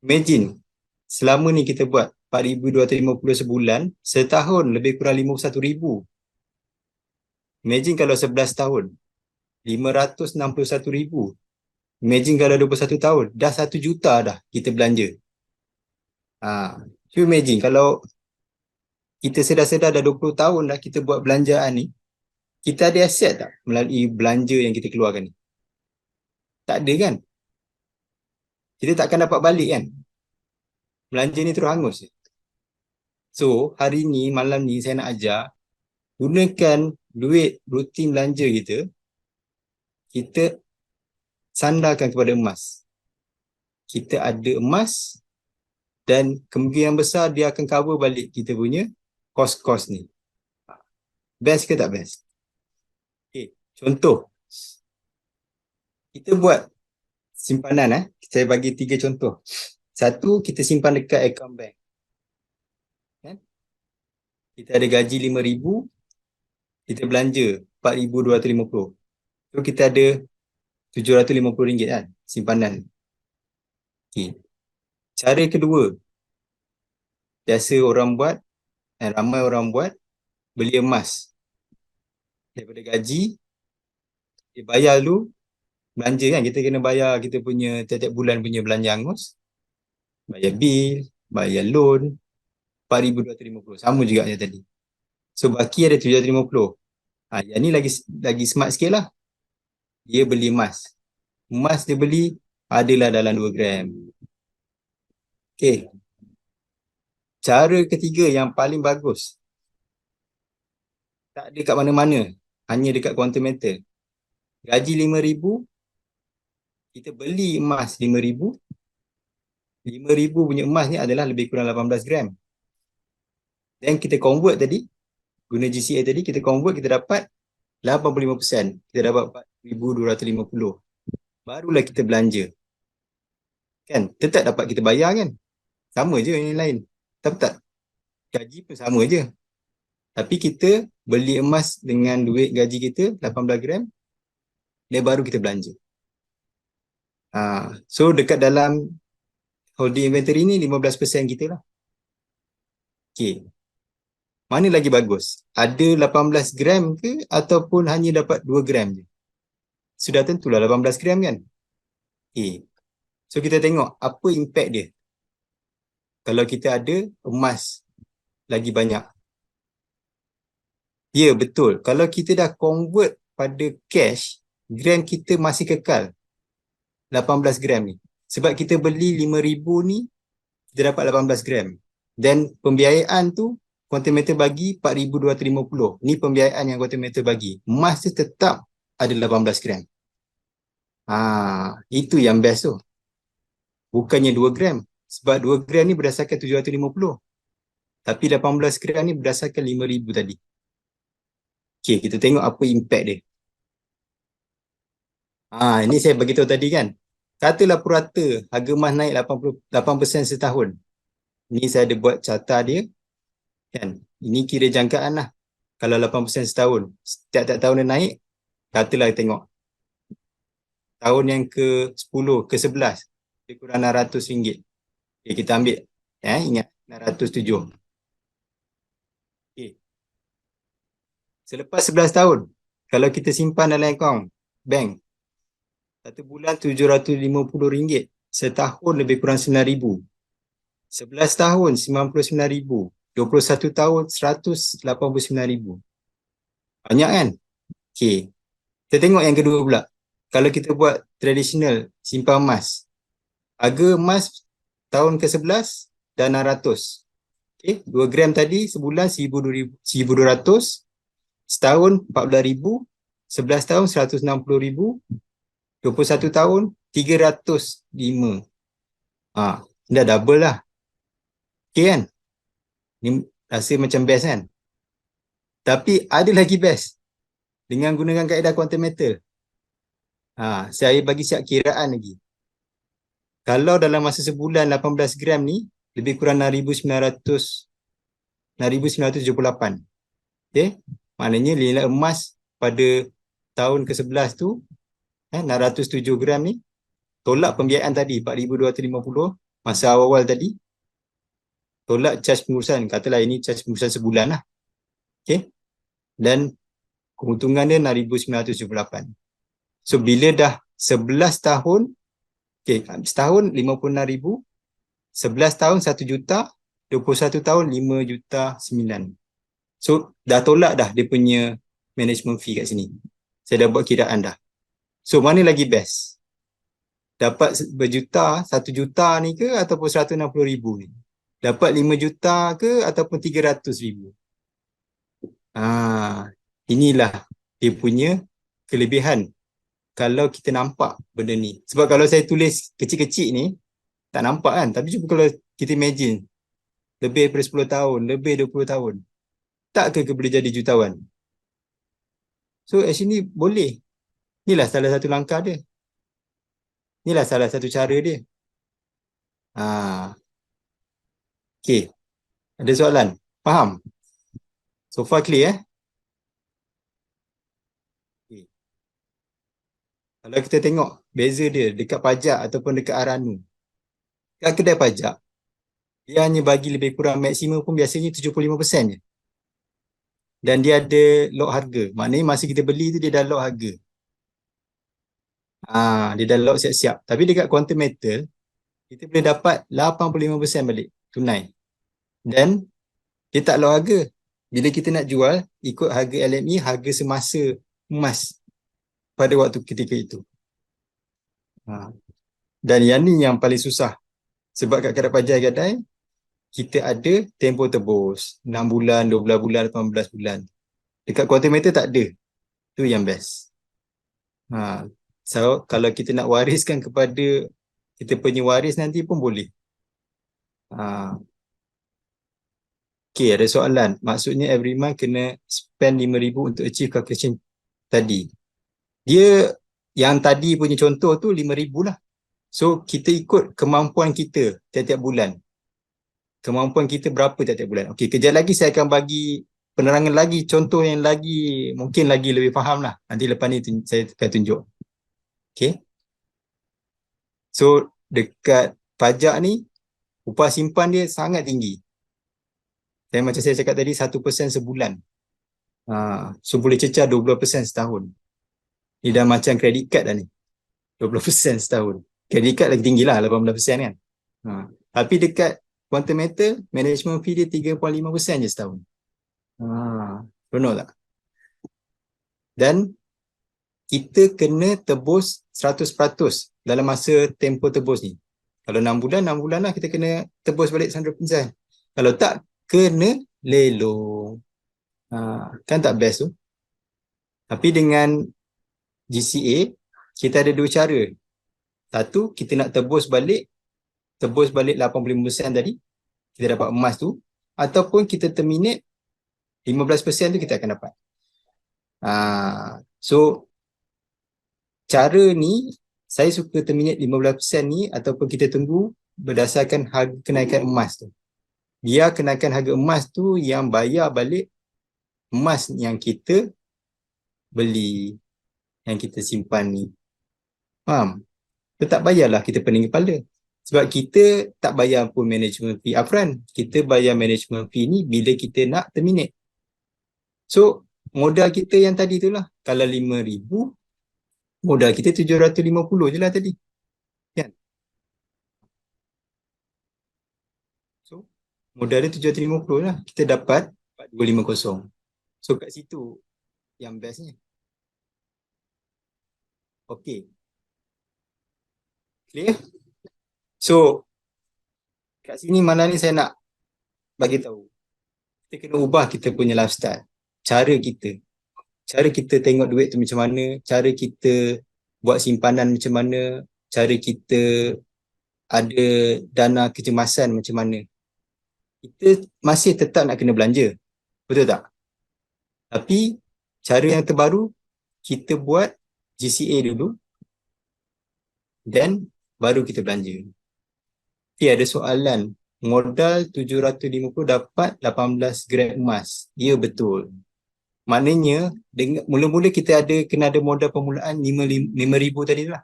Imagine, selama ni kita buat 4,250 sebulan, setahun lebih kurang 51,000. Imagine kalau 11 tahun, 561,000. Imagine kalau 21 tahun, dah 1 juta dah kita belanja. So imagine kalau kita sedar-sedar dah 20 tahun dah kita buat belanjaan ni, kita ada aset tak melalui belanja yang kita keluarkan ni? Tak ada kan? Kita takkan dapat balik kan? Belanja ni terus hangus. So hari ni, malam ni saya nak ajar, gunakan duit rutin belanja kita, kita sandarkan kepada emas. Kita ada emas dan kemungkinan besar dia akan cover balik kita punya kos-kos ni. Best ke tak best? Okay, contoh. Kita buat simpanan. Saya bagi 3 contoh. Satu, kita simpan dekat account bank. Kan? Kita ada gaji RM5,000, kita belanja RM4,250. So kita ada RM750 kan simpanan. Okay. Cara kedua, biasa orang buat dan ramai orang buat, beli emas. Daripada gaji, dia bayar dulu, belanja kan, kita kena bayar kita punya tiap-tiap bulan punya belanja angus, bayar bil, bayar loan, RM4,250. Sama juga macam tadi. So baki ada RM750. Yang ni lagi smart sikit lah. Dia beli emas. Emas dia beli adalah dalam 2 gram. Okay. Cara ketiga yang paling bagus. Tak ada kat mana-mana. Hanya dekat Quantum Metal. Gaji RM5,000. Kita beli emas RM5,000. RM5,000 punya emas ni adalah lebih kurang 18 gram. Dan kita convert tadi. Guna GCA tadi, kita convert, kita dapat 85%. Kita dapat RM4,250. Barulah kita belanja. Kan? Tetap dapat kita bayar kan? Sama je yang lain. Tapi tak. Gaji pun sama je. Tapi kita beli emas dengan duit gaji kita 18 gram. Dan baru kita belanja. So dekat dalam holding inventory ni 15% kita lah. Okay. Mana lagi bagus? Ada 18 gram ke ataupun hanya dapat 2 gram je? Sudah tentulah 18 gram kan? Okay. So kita tengok apa impact dia. Kalau kita ada emas lagi banyak. Ya, betul. Kalau kita dah convert pada cash, gram kita masih kekal 18 gram ni. Sebab kita beli RM5,000 ni, kita dapat 18 gram. Dan pembiayaan tu Quantum Metal bagi RM4,250. Ni pembiayaan yang Quantum Metal bagi. Emas tu tetap ada 18 gram. Itu yang best tu. Bukannya 2 gram. Sebab 2 gram ni berdasarkan 750. Tapi 18 gram ni berdasarkan 5,000 tadi. Okay, kita tengok apa impact dia. Ini saya bagi tahu tadi kan. Katalah purata harga emas naik 88% setahun. Ni saya ada buat carta dia. Kan? Ini kira jangkaan lah. Kalau 8% setahun. Setiap tahun dia naik, katalah tengok. Tahun yang ke-10, ke-11, lebih kurang RM600. Okay, kita ambil. Ingat, RM607. Okay. Selepas 11 tahun, kalau kita simpan dalam akaun bank, 1 bulan RM750, setahun lebih kurang RM9,000. 11 tahun RM99,000. 21 tahun RM189,000. Banyak kan? Okay. Kita tengok yang kedua pula. Kalau kita buat traditional simpan emas, harga emas tahun ke-11 dah RM600. Okay. 2 gram tadi sebulan RM1,200. Setahun RM14,000. 11 tahun RM160,000. 21 tahun RM305. Dah double lah. Okay kan? Ni rasa macam best kan? Tapi ada lagi best. Dengan gunakan kaedah Quantum Metal. Saya bagi siap kiraan lagi. Kalau dalam masa sebulan 18 gram ni, lebih kurang 6,978. Okay? Maknanya nilai emas pada tahun ke-11 tu, 607 gram ni, tolak pembiayaan tadi, 4,250 masa awal-awal tadi, tolak charge pengurusan, katalah ini charge pengurusan sebulan lah. Okay. Dan keuntungan dia 6,978. So bila dah 11 tahun, okay, setahun 56,000, 11 tahun 1 juta, 21 tahun 5,900,000. So dah tolak dah dia punya management fee kat sini. Saya dah buat kiraan dah. So mana lagi best? Dapat berjuta, 1 juta ni ke ataupun 160,000 ni? Dapat 5 juta ke ataupun 300,000? Inilah dia punya kelebihan kalau kita nampak benda ni. Sebab kalau saya tulis kecil-kecil ni, tak nampak kan. Tapi cuba kalau kita imagine, lebih daripada 10 tahun, lebih 20 tahun, tak ke boleh jadi jutawan? So actually boleh. Inilah salah satu langkah dia. Inilah salah satu cara dia. Okay. Ada soalan? Faham? So far clear Okay. Kalau kita tengok beza dia dekat pajak ataupun dekat Aranu. Dekat kedai pajak, dia hanya bagi lebih kurang maksimum pun biasanya 75% je. Dan dia ada lock harga. Maknanya masa kita beli tu dia dah lock harga. Dia dah lock siap-siap. Tapi dekat quantum metal, kita boleh dapat 85% balik tunai. Dan dia tak lock harga. Bila kita nak jual, ikut harga LME, harga semasa emas pada waktu ketika itu. Dan yang ni yang paling susah. Sebab kat kedai pajak kedai, kita ada tempoh tebus. 6 bulan, 12 bulan, 18 bulan. Dekat quantum metal tak ada. Tu yang best. So, kalau kita nak wariskan kepada kita punya waris nanti pun boleh. Okay, ada soalan. Maksudnya every month kena spend 5,000 untuk achieve calculation tadi. Dia yang tadi punya contoh tu 5,000 lah. So, kita ikut kemampuan kita tiap-tiap bulan. Kemampuan kita berapa tiap-tiap bulan. Okay, kejap lagi saya akan bagi penerangan lagi, contoh yang lagi, mungkin lagi lebih faham lah. Nanti lepas ni saya akan tunjuk. Okay. So, dekat pajak ni, upah simpan dia sangat tinggi. Dan macam saya cakap tadi, 1% sebulan. So, boleh cecah 20% setahun. Ni dah macam credit card dah ni. 20% setahun. Credit card lagi tinggi lah, 18% kan. Tapi dekat quantum metal, management fee dia 3.5% je setahun. Benar tak? Dan kita kena tebus 100% dalam masa tempoh tebus ni. Kalau 6 bulan, 6 bulan lah kita kena tebus balik 100%. Kalau tak, kena lelong. Kan tak best tu? Tapi dengan GCA, kita ada dua cara. Satu, kita nak tebus balik 85% tadi, kita dapat emas tu, ataupun kita terminate 15% tu kita akan dapat. So, cara ni, saya suka terminate 15% ni ataupun kita tunggu berdasarkan harga kenaikan emas tu. Biar kenaikan harga emas tu yang bayar balik emas yang kita beli, yang kita simpan ni. Faham? Tak bayarlah kita pening kepala. Sebab kita tak bayar pun management fee upfront. Kita bayar management fee ni bila kita nak terminate. So, modal kita yang tadi tu lah. Kalau 5,000, modal kita 750 je lah tadi. Kan? So, modal dia 750 lah. Kita dapat 4,250. So, kat situ yang bestnya. Okay. Clear? So, kat sini mana ni saya nak bagi tahu. Kita kena ubah kita punya lifestyle. Cara kita tengok duit tu macam mana, cara kita buat simpanan macam mana, cara kita ada dana kecemasan macam mana. Kita masih tetap nak kena belanja. Betul tak? Tapi cara yang terbaru, kita buat GCA dulu dan baru kita belanja. Okay, ada soalan. Modal 750 dapat 18 gram emas. Ya, betul. Maknanya, mula-mula kita kena ada modal permulaan 5,000 tadi lah.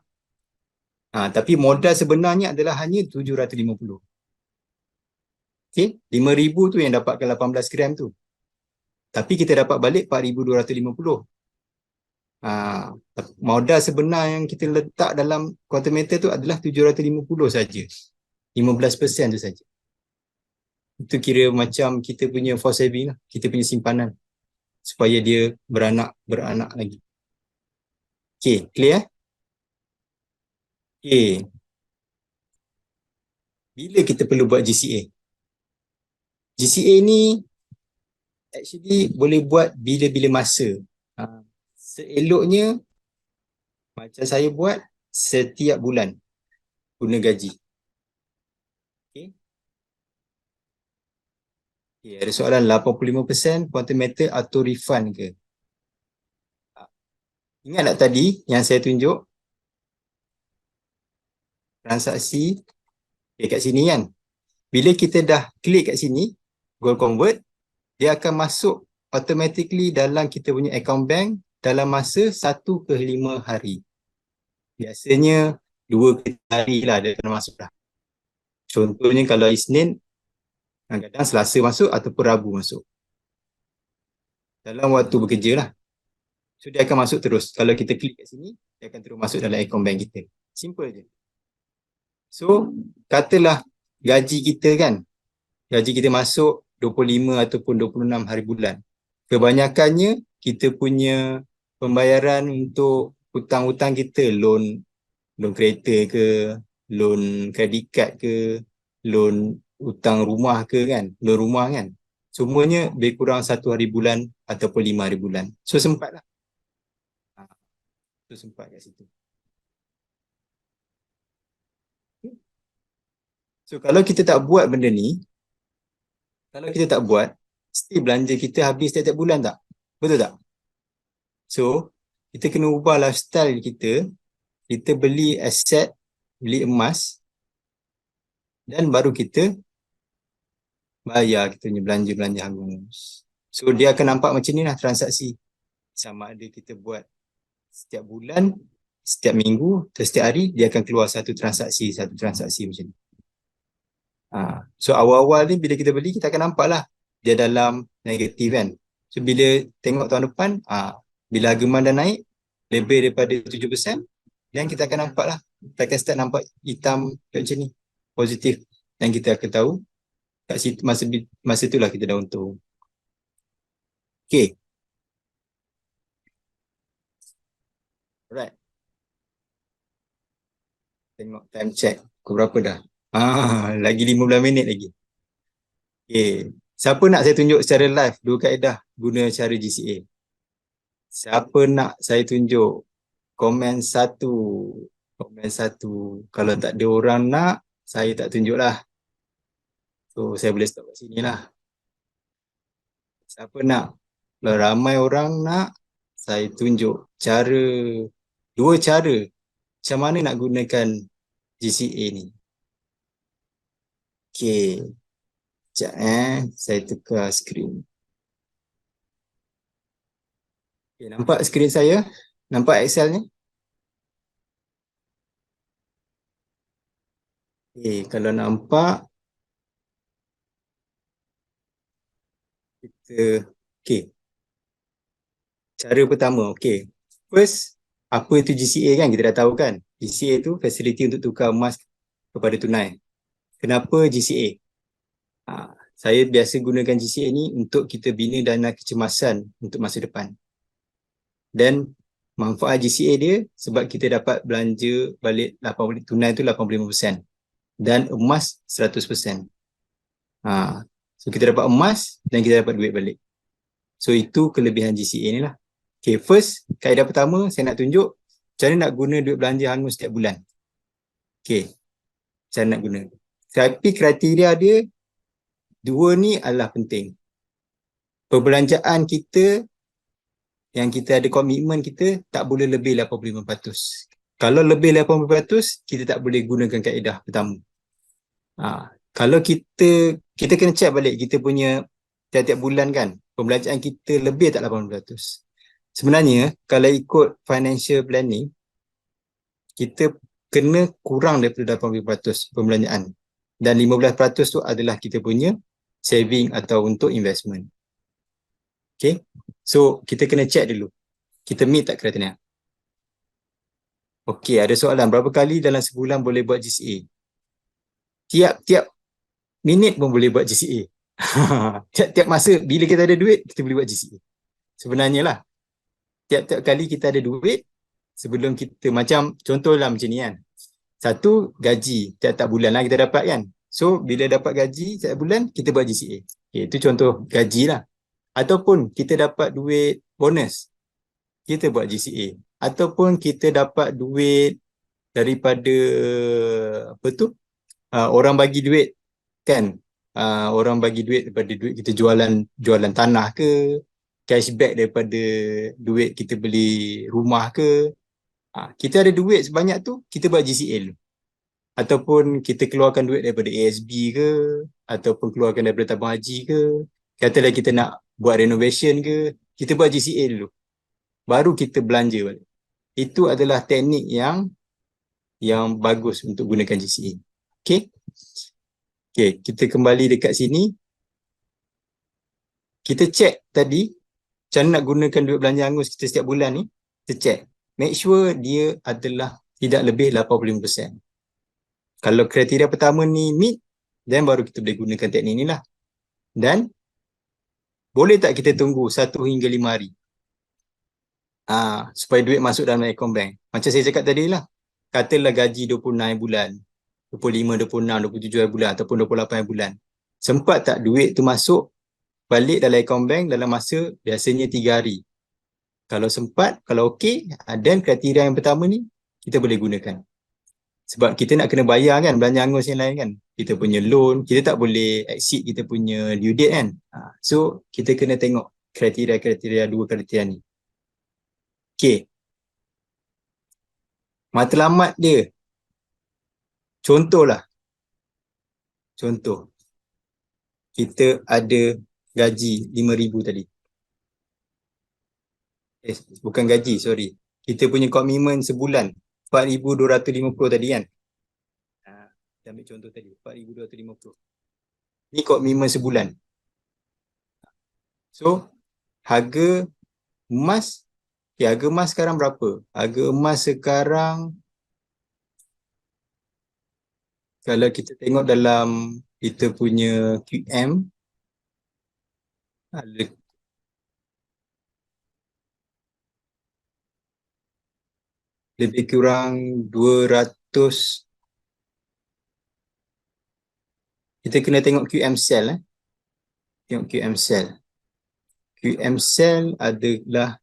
Tapi modal sebenarnya adalah hanya 750. Okay, 5,000 tu yang dapatkan 18 gram tu. Tapi kita dapat balik 4,250. Modal sebenar yang kita letak dalam quantum meter tu adalah 750 saja. 15% tu saja. Itu kira macam kita punya force saving lah. Kita punya simpanan. Supaya dia beranak lagi. Okay, clear? Okay. Bila kita perlu buat GCA? GCA ni actually boleh buat bila-bila masa. Seeloknya macam saya buat setiap bulan guna gaji. Okay. Okay, ada soalan 85% quantum method atau refund ke? Ingat tak tadi yang saya tunjuk transaksi kat sini kan? Bila kita dah klik kat sini, gold convert, dia akan masuk automatically dalam kita punya account bank dalam masa 1 ke 5 hari. Biasanya 2 ke 3 hari lah dia akan masuk dah. Contohnya kalau Isnin, kadang-kadang Selasa masuk ataupun Rabu masuk. Dalam waktu bekerja lah. So dia akan masuk terus. Kalau kita klik kat sini, dia akan terus masuk dalam account bank kita. Simple je. So, katalah gaji kita kan, gaji kita masuk 25 ataupun 26 hari bulan. Kebanyakannya kita punya pembayaran untuk hutang-hutang kita, loan kereta ke, loan kredit kad ke, loan hutang rumah ke kan, loan rumah kan. Semuanya lebih kurang 1 hari bulan ataupun 5 hari bulan. So sempat lah. So sempat kat situ. So kalau kita tak buat benda ni, kalau kita tak buat, still belanja kita habis setiap bulan tak? Betul tak? So, kita kena ubah lifestyle kita. Kita beli aset, beli emas, dan baru kita bayar kita punya belanja-belanja hangus. So, dia akan nampak macam ni lah transaksi. Sama ada kita buat setiap bulan, setiap minggu, atau setiap hari, dia akan keluar satu transaksi macam ni. So awal-awal ni bila kita beli, kita akan nampak lah dia dalam negatif kan. So bila tengok tahun depan, bila harga emas dah naik lebih daripada 7%, dan kita akan nampak lah, kita akan start nampak hitam macam ni, positif, dan kita akan tahu kat situ, masa itulah kita dah untung. Okay. Alright. Tengok time check. Pukul berapa dah? Lagi 15 minit lagi. Okay. Siapa nak saya tunjuk secara live 2 kaedah guna cara GCA? Siapa nak saya tunjuk? Komen 1. Komen 1. Kalau tak ada orang nak, saya tak tunjuk lah. So, saya boleh stop kat sini lah. Siapa nak? Kalau ramai orang nak, saya tunjuk cara, 2 cara macam mana nak gunakan GCA ni. Okay. Sekejap saya tukar skrin. Okay, nampak skrin saya? Nampak Excel ni? Okay, kalau nampak, kita, okay. Cara pertama, okay. First, apa itu GCA kan? Kita dah tahu kan? GCA tu facility untuk tukar emas kepada tunai. Kenapa GCA? Saya biasa gunakan GCA ni untuk kita bina dana kecemasan untuk masa depan. Dan manfaat GCA dia sebab kita dapat belanja balik 80, tunai tu 85% dan emas 100%. So kita dapat emas dan kita dapat duit balik. So itu kelebihan GCA ni lah. Okay, first, kaedah pertama saya nak tunjuk macam mana nak guna duit belanja hangus setiap bulan. Okay, macam mana nak guna. Tapi kriteria dia, 2 ni adalah penting. Perbelanjaan kita, yang kita ada komitmen kita, tak boleh lebih 85%. Kalau lebih 85%, kita tak boleh gunakan kaedah pertama. Kalau kita kena check balik kita punya tiap-tiap bulan kan, pembelanjaan kita lebih tak 80%. Sebenarnya, kalau ikut financial planning, kita kena kurang daripada 80% pembelanjaan. Dan 15% tu adalah kita punya saving atau untuk investment. Okay. So, kita kena check dulu. Kita meet tak kriteria? Okay, ada soalan. Berapa kali dalam sebulan boleh buat GCA? Tiap-tiap minit pun boleh buat GCA. Tiap-tiap masa, bila kita ada duit, kita boleh buat GCA. Sebenarnya lah. Tiap-tiap kali kita ada duit, sebelum kita, macam contohlah macam ni kan. Satu, gaji. Tiap-tiap bulan lah kita dapat kan. So, bila dapat gaji setiap bulan, kita buat GCA. Okay, itu contoh gaji lah. Ataupun kita dapat duit bonus. kita buat GCA. Ataupun kita dapat duit daripada apa tu? Orang bagi duit kan. Orang bagi duit daripada duit kita jualan tanah ke, cashback daripada duit kita beli rumah ke. Kita ada duit sebanyak tu, kita buat GCA dulu. Ataupun kita keluarkan duit daripada ASB ke, ataupun keluarkan daripada tabung haji ke, katalah kita nak buat renovation ke, kita buat GCA dulu. Baru kita belanja balik. Itu adalah teknik yang bagus untuk gunakan GCA. Okay? Okay, kita kembali dekat sini. Kita check tadi, macam mana nak gunakan duit belanja angus kita setiap bulan ni. Kita check. Make sure dia adalah tidak lebih 85%. Kalau kriteria pertama ni meet, then baru kita boleh gunakan teknik ni lah. Dan boleh tak kita tunggu 1 hingga 5 hari supaya duit masuk dalam account bank. Macam saya cakap tadi lah. Katalah gaji 26 bulan, 25, 26, 27 bulan ataupun 28 bulan. Sempat tak duit tu masuk balik dalam account bank dalam masa biasanya 3 hari. Kalau sempat, kalau okey, dan kriteria yang pertama ni, kita boleh gunakan. Sebab kita nak kena bayar kan belanja angus yang lain kan. Kita punya loan, kita tak boleh exceed kita punya due date kan. So, kita kena tengok kriteria-kriteria, 2 kriteria ni. Okay. Matlamat dia. Contohlah. Contoh. Kita ada gaji 5,000 tadi. Bukan gaji, sorry. Kita punya komitmen sebulan 4,250 tadi kan. Kita ambil contoh tadi, 4,250. Ni komitmen sebulan. So, harga emas, harga emas sekarang berapa? Harga emas sekarang, kalau kita tengok dalam kita punya QM, lebih kurang 200. Kita kena tengok QM sell. Tengok QM sell. QM sell adalah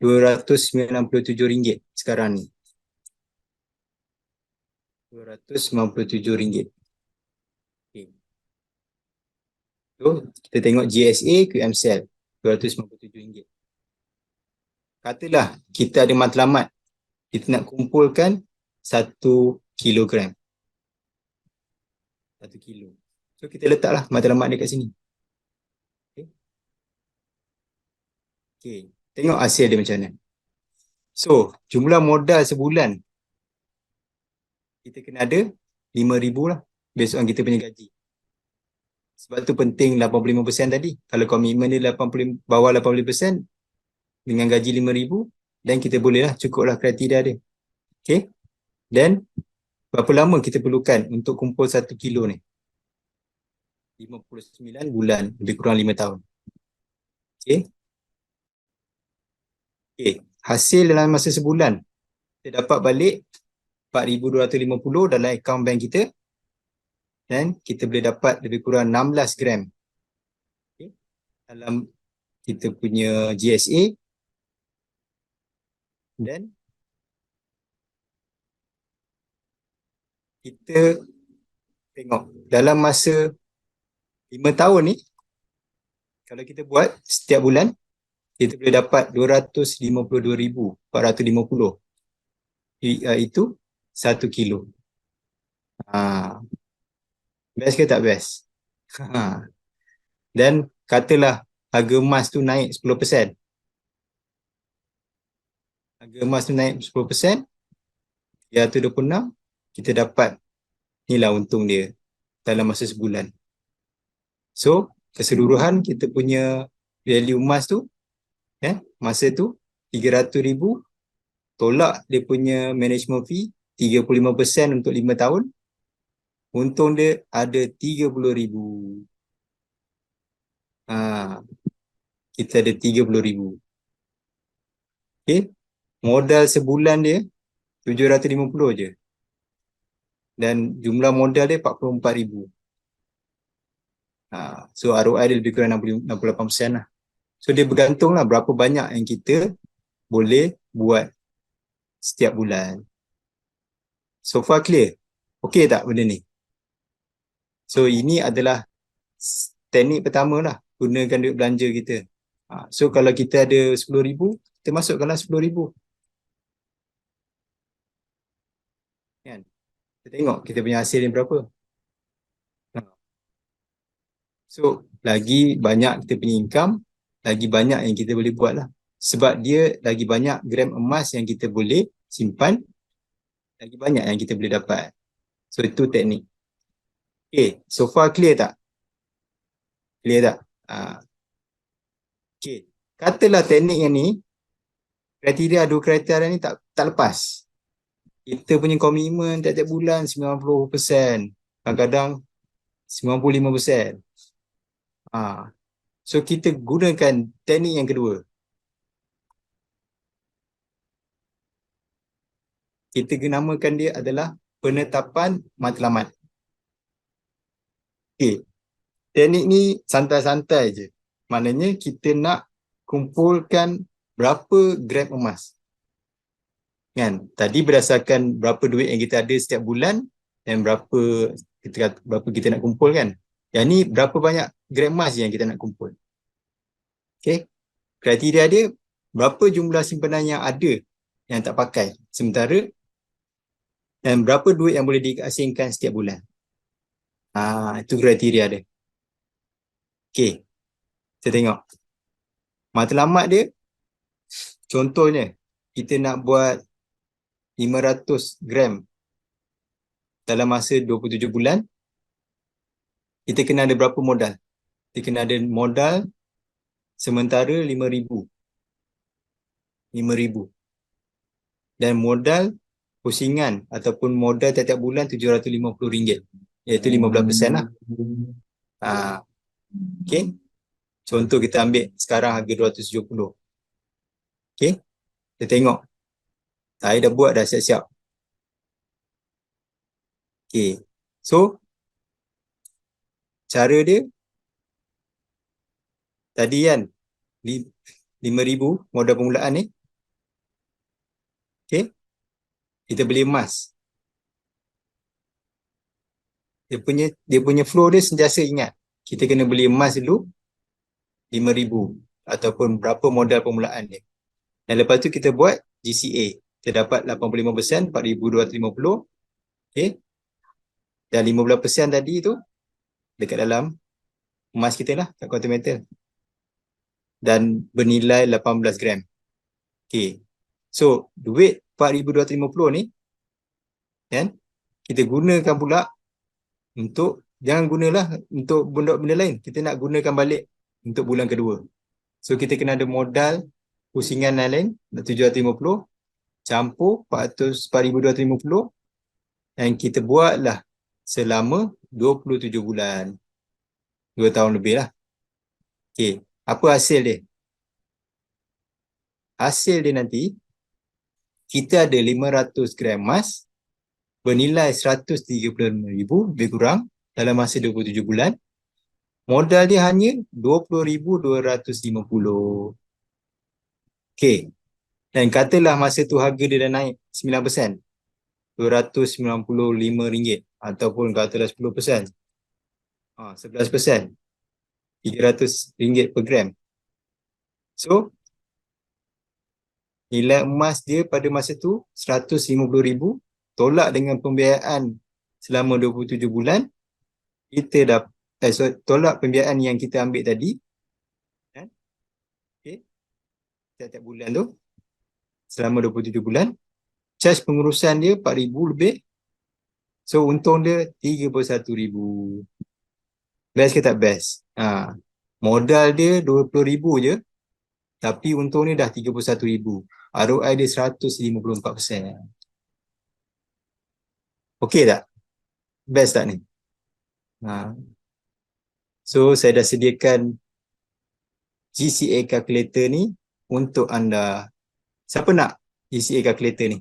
RM297 sekarang ni. RM297. Okay. So, kita tengok GSA QM sell RM297. Katalah kita ada matlamat. Kita nak kumpulkan 1 kilogram. 1 kilo. So, kita letaklah matlamat dia kat sini. Okay. Okay. Tengok hasil dia macam mana. So, jumlah modal sebulan kita kena ada 5,000 lah based on kita punya gaji. Sebab tu penting 85% tadi. Kalau komitmen dia 80, bawah 85% dengan gaji 5,000, dan kita boleh lah, cukup lah kriteria dia. Okay. Dan berapa lama kita perlukan untuk kumpul 1 kilo ni? 59 bulan, lebih kurang 5 tahun. Okay. Okay. Hasil dalam masa sebulan, kita dapat balik 4,250 dalam akaun bank kita, dan kita boleh dapat lebih kurang 16 gram. Okay. Dalam kita punya GSA, dan kita tengok dalam masa 5 tahun ni, kalau kita buat setiap bulan, kita boleh dapat 252,450. Itu 1 kilo. Best ke tak best? Dan katalah harga emas tu naik 10%. Harga emas tu naik 10%, ya tu 26, kita dapat inilah untung dia dalam masa sebulan. So, keseluruhan kita punya value emas tu, masa tu 300,000, tolak dia punya management fee 35% untuk 5 tahun, untung dia ada 30,000. Kita ada 30,000. Okay. Modal sebulan dia 750 je. Dan jumlah modal dia 44,000. So ROI dia lebih kurang 68% lah. So dia bergantung lah berapa banyak yang kita boleh buat setiap bulan. So far clear? Okey tak benda ni? So ini adalah teknik pertama lah, gunakan duit belanja kita. So kalau kita ada 10,000, kita masukkanlah 10,000. Kan? Kita tengok kita punya hasil ni berapa. So lagi banyak kita punya income, lagi banyak yang kita boleh buat lah. Sebab dia lagi banyak gram emas yang kita boleh simpan, lagi banyak yang kita boleh dapat. So itu teknik. Okay, so far clear tak? Clear tak? Okay, katalah teknik yang ni, dua kriteria ni tak lepas. Kita punya komitmen tiap-tiap bulan 90%, kadang-kadang 95%. So kita gunakan teknik yang kedua. Kita namakan dia adalah penetapan matlamat. Okay, teknik ni santai-santai je. Maknanya kita nak kumpulkan berapa gram emas. Kan? Tadi berdasarkan berapa duit yang kita ada setiap bulan dan berapa kita nak kumpul kan. Yang ni berapa banyak gram emas yang kita nak kumpul. Okay. Kriteria dia berapa jumlah simpanan yang ada yang tak pakai sementara dan berapa duit yang boleh diasingkan setiap bulan. Itu kriteria dia. Okay. Kita tengok. Matlamat dia, contohnya, kita nak buat 500 gram dalam masa 27 bulan, kita kena ada berapa modal? Kita kena ada modal sementara 5,000. 5,000. Dan modal pusingan ataupun modal tiap-tiap bulan RM750, iaitu 15% lah. Okay. Contoh kita ambil sekarang harga 270. Okay. Kita tengok. Saya dah buat dah siap-siap. Okay. So, cara dia tadi kan 5,000 modal permulaan ni. Okay. Kita beli emas. Dia punya flow dia sentiasa ingat. Kita kena beli emas dulu 5,000 ataupun berapa modal permulaan dia. Dan lepas tu kita buat GCA. Kita dapat 85%, 4,250. Okay. Dan 15% tadi tu dekat dalam emas kita lah, kat kuantum metal. Dan bernilai 18 gram. Okay. So, duit 4,250 ni, kan, kita gunakan pula untuk, jangan gunalah untuk benda-benda lain. Kita nak gunakan balik untuk bulan kedua. So, kita kena ada modal pusingan lain, 750, campur 4,250 dan kita buatlah selama 27 bulan. 2 tahun lebih lah. Okay. Apa hasil dia? Hasil dia nanti, kita ada 500 gram emas bernilai 135,000 lebih kurang dalam masa 27 bulan. Modal dia hanya 20,250. Okay. Dan katalah masa tu harga dia dah naik 9%. RM295 ataupun katalah 10%. 11%. RM300 per gram. So, nilai emas dia pada masa tu 150,000 tolak dengan pembiayaan selama 27 bulan, kita dah tolak pembiayaan yang kita ambil tadi, okay, tiap-tiap bulan tu selama 27 bulan, charge pengurusan dia 4,000 lebih, so untung dia 31,000. Best ke tak best? Modal dia 20,000 je, tapi untung ni dah 31,000. ROI dia 154%. Okey tak? Best tak ni? So, saya dah sediakan GCA calculator ni untuk anda. Siapa nak GCA calculator ni?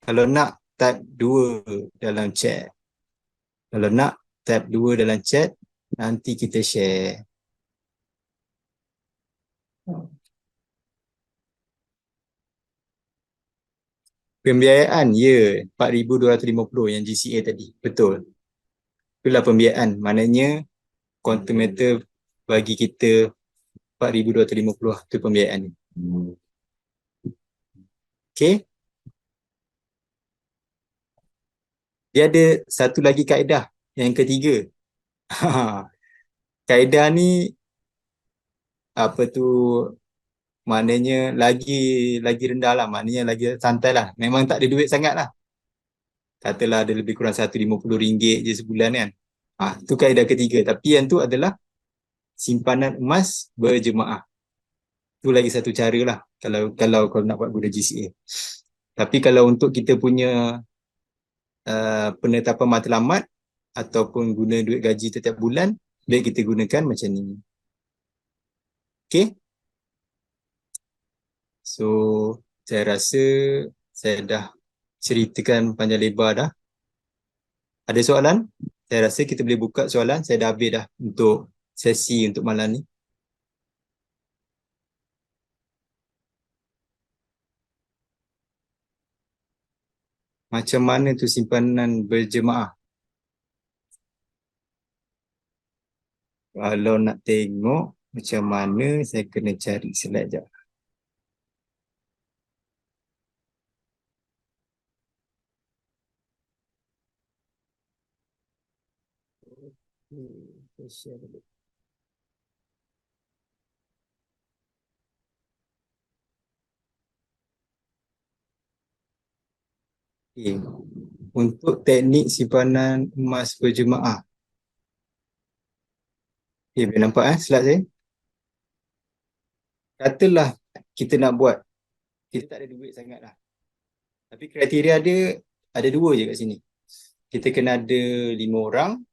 Kalau nak, type 2 dalam chat. Kalau nak, type 2 dalam chat. Nanti kita share. Pembiayaan, ya, 4,250 yang GCA tadi. Betul. Itulah pembiayaan. Maknanya quantum meter bagi kita 4,250 tu pembiayaan. Okay. Dia ada satu lagi kaedah yang ketiga. Kaedah ni apa tu, maknanya lagi rendah lah, maknanya lagi santai lah. Memang tak ada duit sangat lah. Katalah ada lebih kurang RM150 je sebulan kan. Tu kaedah ketiga. Tapi yang tu adalah simpanan emas berjemaah. Tu lagi satu cara lah kalau nak buat guna GCA. Tapi kalau untuk kita punya penetapan matlamat ataupun guna duit gaji setiap bulan, baik kita gunakan macam ni. Okay. So, saya rasa saya dah ceritakan panjang lebar dah. Ada soalan? Saya rasa kita boleh buka soalan. Saya dah habis dah untuk sesi untuk malam ni. Macam mana tu simpanan berjemaah? Kalau nak tengok macam mana, saya kena cari slide sekejap. Saya share dulu. Okay. Untuk teknik simpanan emas berjemaah. Okay, boleh nampak slide saya? Katalah kita nak buat, kita tak ada duit sangat lah. Tapi kriteria dia ada dua je kat sini. Kita kena ada 5 orang,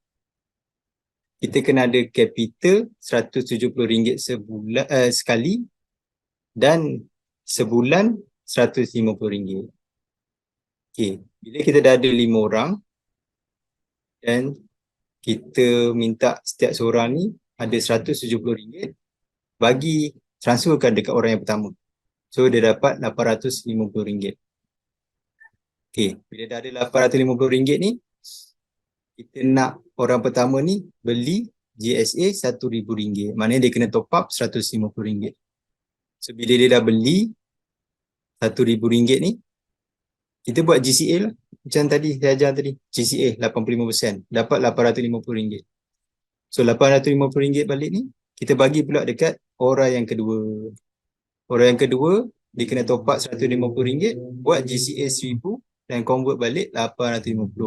kita kena ada capital RM170 sebulan sekali, dan sebulan RM150. Okay. Bila kita dah ada 5 orang dan kita minta setiap seorang ni ada RM170, bagi transferkan dekat orang yang pertama. So dia dapat RM850. Okay. Bila dah ada RM850 ni, kita nak orang pertama ni beli GSA RM1,000. Maknanya dia kena top up RM150. So bila dia dah beli RM1,000 ni, kita buat GCA lah. Macam tadi saya ajar tadi, GCA 85%, dapat RM850. So RM850 balik ni, kita bagi pula dekat orang yang kedua. Orang yang kedua, dia kena top up RM150, buat GCA RM1,000 dan convert balik RM850.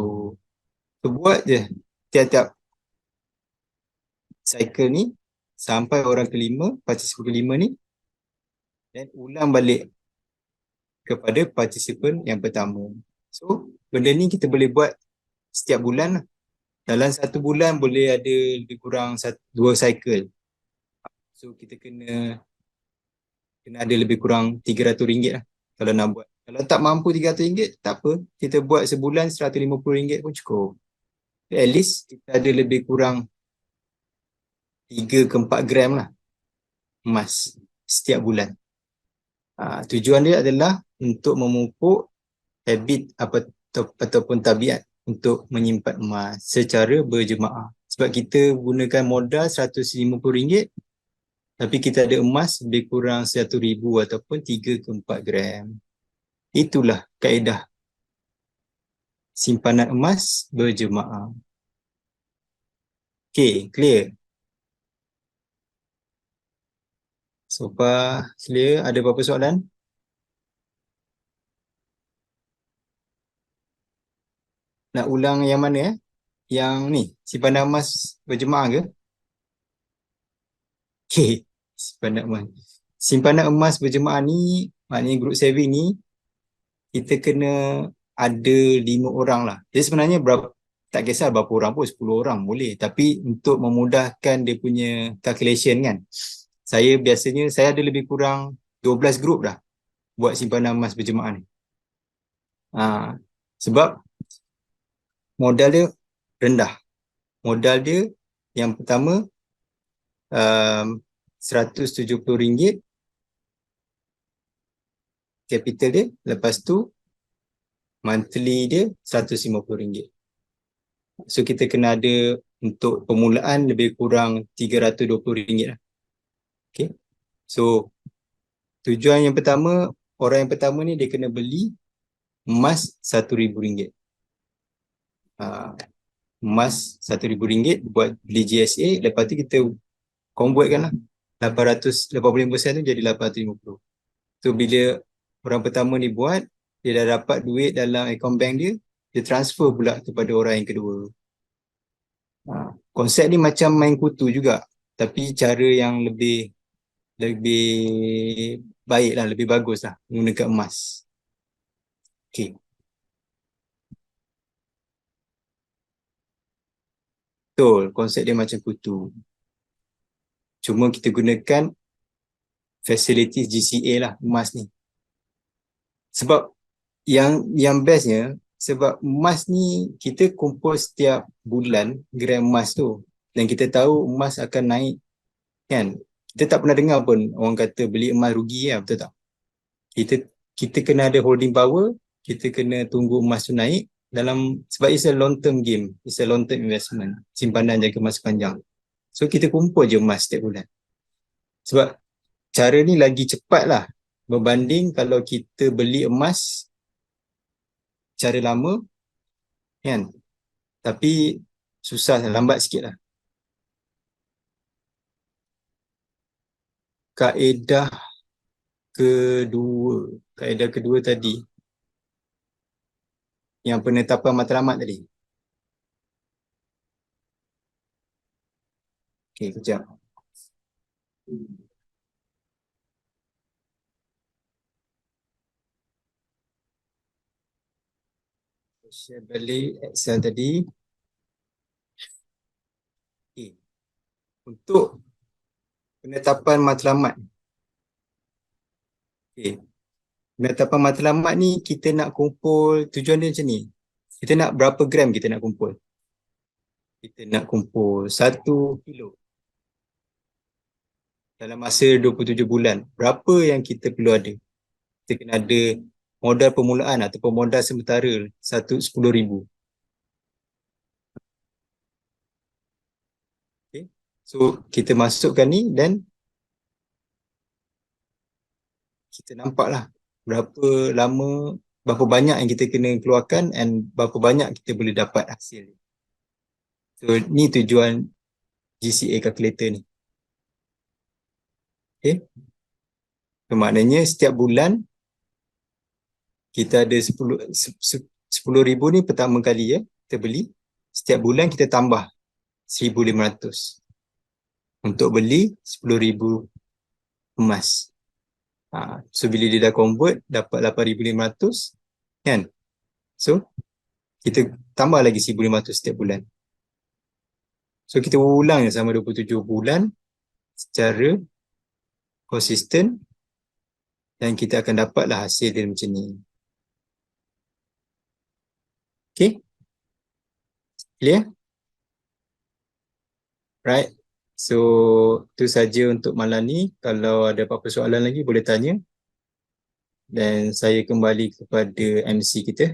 So buat je tiap-tiap cycle ni sampai orang kelima, partisipan kelima ni, dan ulang balik kepada partisipan yang pertama. So benda ni kita boleh buat setiap bulan lah. Dalam satu bulan boleh ada lebih kurang 2 cycle. So kita kena ada lebih kurang RM300 lah kalau nak buat. Kalau tak mampu RM300, tak apa. Kita buat sebulan RM150 pun cukup. At least kita ada lebih kurang 3 ke 4 gram lah emas setiap bulan. Tujuan dia adalah untuk memupuk habit ataupun tabiat untuk menyimpan emas secara berjemaah. Sebab kita gunakan modal RM150, tapi kita ada emas lebih kurang 1,000 ataupun 3 ke 4 gram. Itulah kaedah simpanan emas berjemaah. Okay, clear? So far clear? Ada berapa soalan? Nak ulang yang mana Yang ni, simpanan emas berjemaah ke? Okay, simpanan emas. Simpanan emas berjemaah ni, maknanya group saving ni, kita kena ada 5 orang lah. Jadi sebenarnya tak kisah berapa orang pun, 10 orang boleh. Tapi untuk memudahkan dia punya calculation kan, biasanya saya ada lebih kurang 12 group dah buat simpanan emas berjemaah ni. Sebab modal dia rendah. Modal dia yang pertama RM170 capital dia. Lepas tu monthly dia RM150. So kita kena ada untuk permulaan lebih kurang RM320 lah. Okay. So tujuan yang pertama, orang yang pertama ni dia kena beli emas RM1,000. Emas RM1,000 buat beli GSA, lepas tu kita convertkan lah 885% tu jadi 850. So bila orang pertama ni buat, dia dah dapat duit dalam account bank dia, dia transfer pula kepada orang yang kedua. Konsep ni macam main kutu juga, tapi cara yang lebih baik lah, lebih bagus lah menggunakan emas. Okay. Betul, konsep dia macam kutu. Cuma kita gunakan facilities GCA lah emas ni. Sebab yang bestnya, sebab emas ni kita kumpul setiap bulan gram emas tu, dan kita tahu emas akan naik kan. Kita tak pernah dengar pun orang kata beli emas rugi lah, betul tak? Kita kena ada holding power, kita kena tunggu emas tu naik sebab it's a long term game, it's a long term investment, simpanan jangka masa panjang. So kita kumpul je emas setiap bulan. Sebab cara ni lagi cepat lah berbanding kalau kita beli emas cara lama kan, tapi susah, lambat sikit lah. Kaedah kedua tadi, yang penetapan matlamat tadi. Okay, kejap. Share balik Excel tadi. Okay. Untuk penetapan matlamat. Okay. Penetapan matlamat ni kita nak kumpul, tujuan dia macam ni. Kita nak berapa gram kita nak kumpul? Kita nak kumpul 1 kilo dalam masa 27 bulan. Berapa yang kita perlu ada? Kita kena ada modal permulaan ataupun modal sementara RM10,000. Okay. So kita masukkan ni dan kita nampak lah berapa lama, berapa banyak yang kita kena keluarkan dan berapa banyak kita boleh dapat hasil. So ni tujuan GCA calculator ni. Okay. So, maknanya setiap bulan kita ada 10,000 ni pertama kali ya kita beli. Setiap bulan kita tambah 1,500 untuk beli 10,000 emas. So bila dia dah convert dapat 8,500 kan. So kita tambah lagi 1,500 setiap bulan. So kita ulang selama 27 bulan secara konsisten dan kita akan dapatlah hasil dia macam ni. Okay? Clear? Right. So itu saja untuk malam ni. Kalau ada apa-apa soalan lagi boleh tanya. Dan saya kembali kepada MC kita.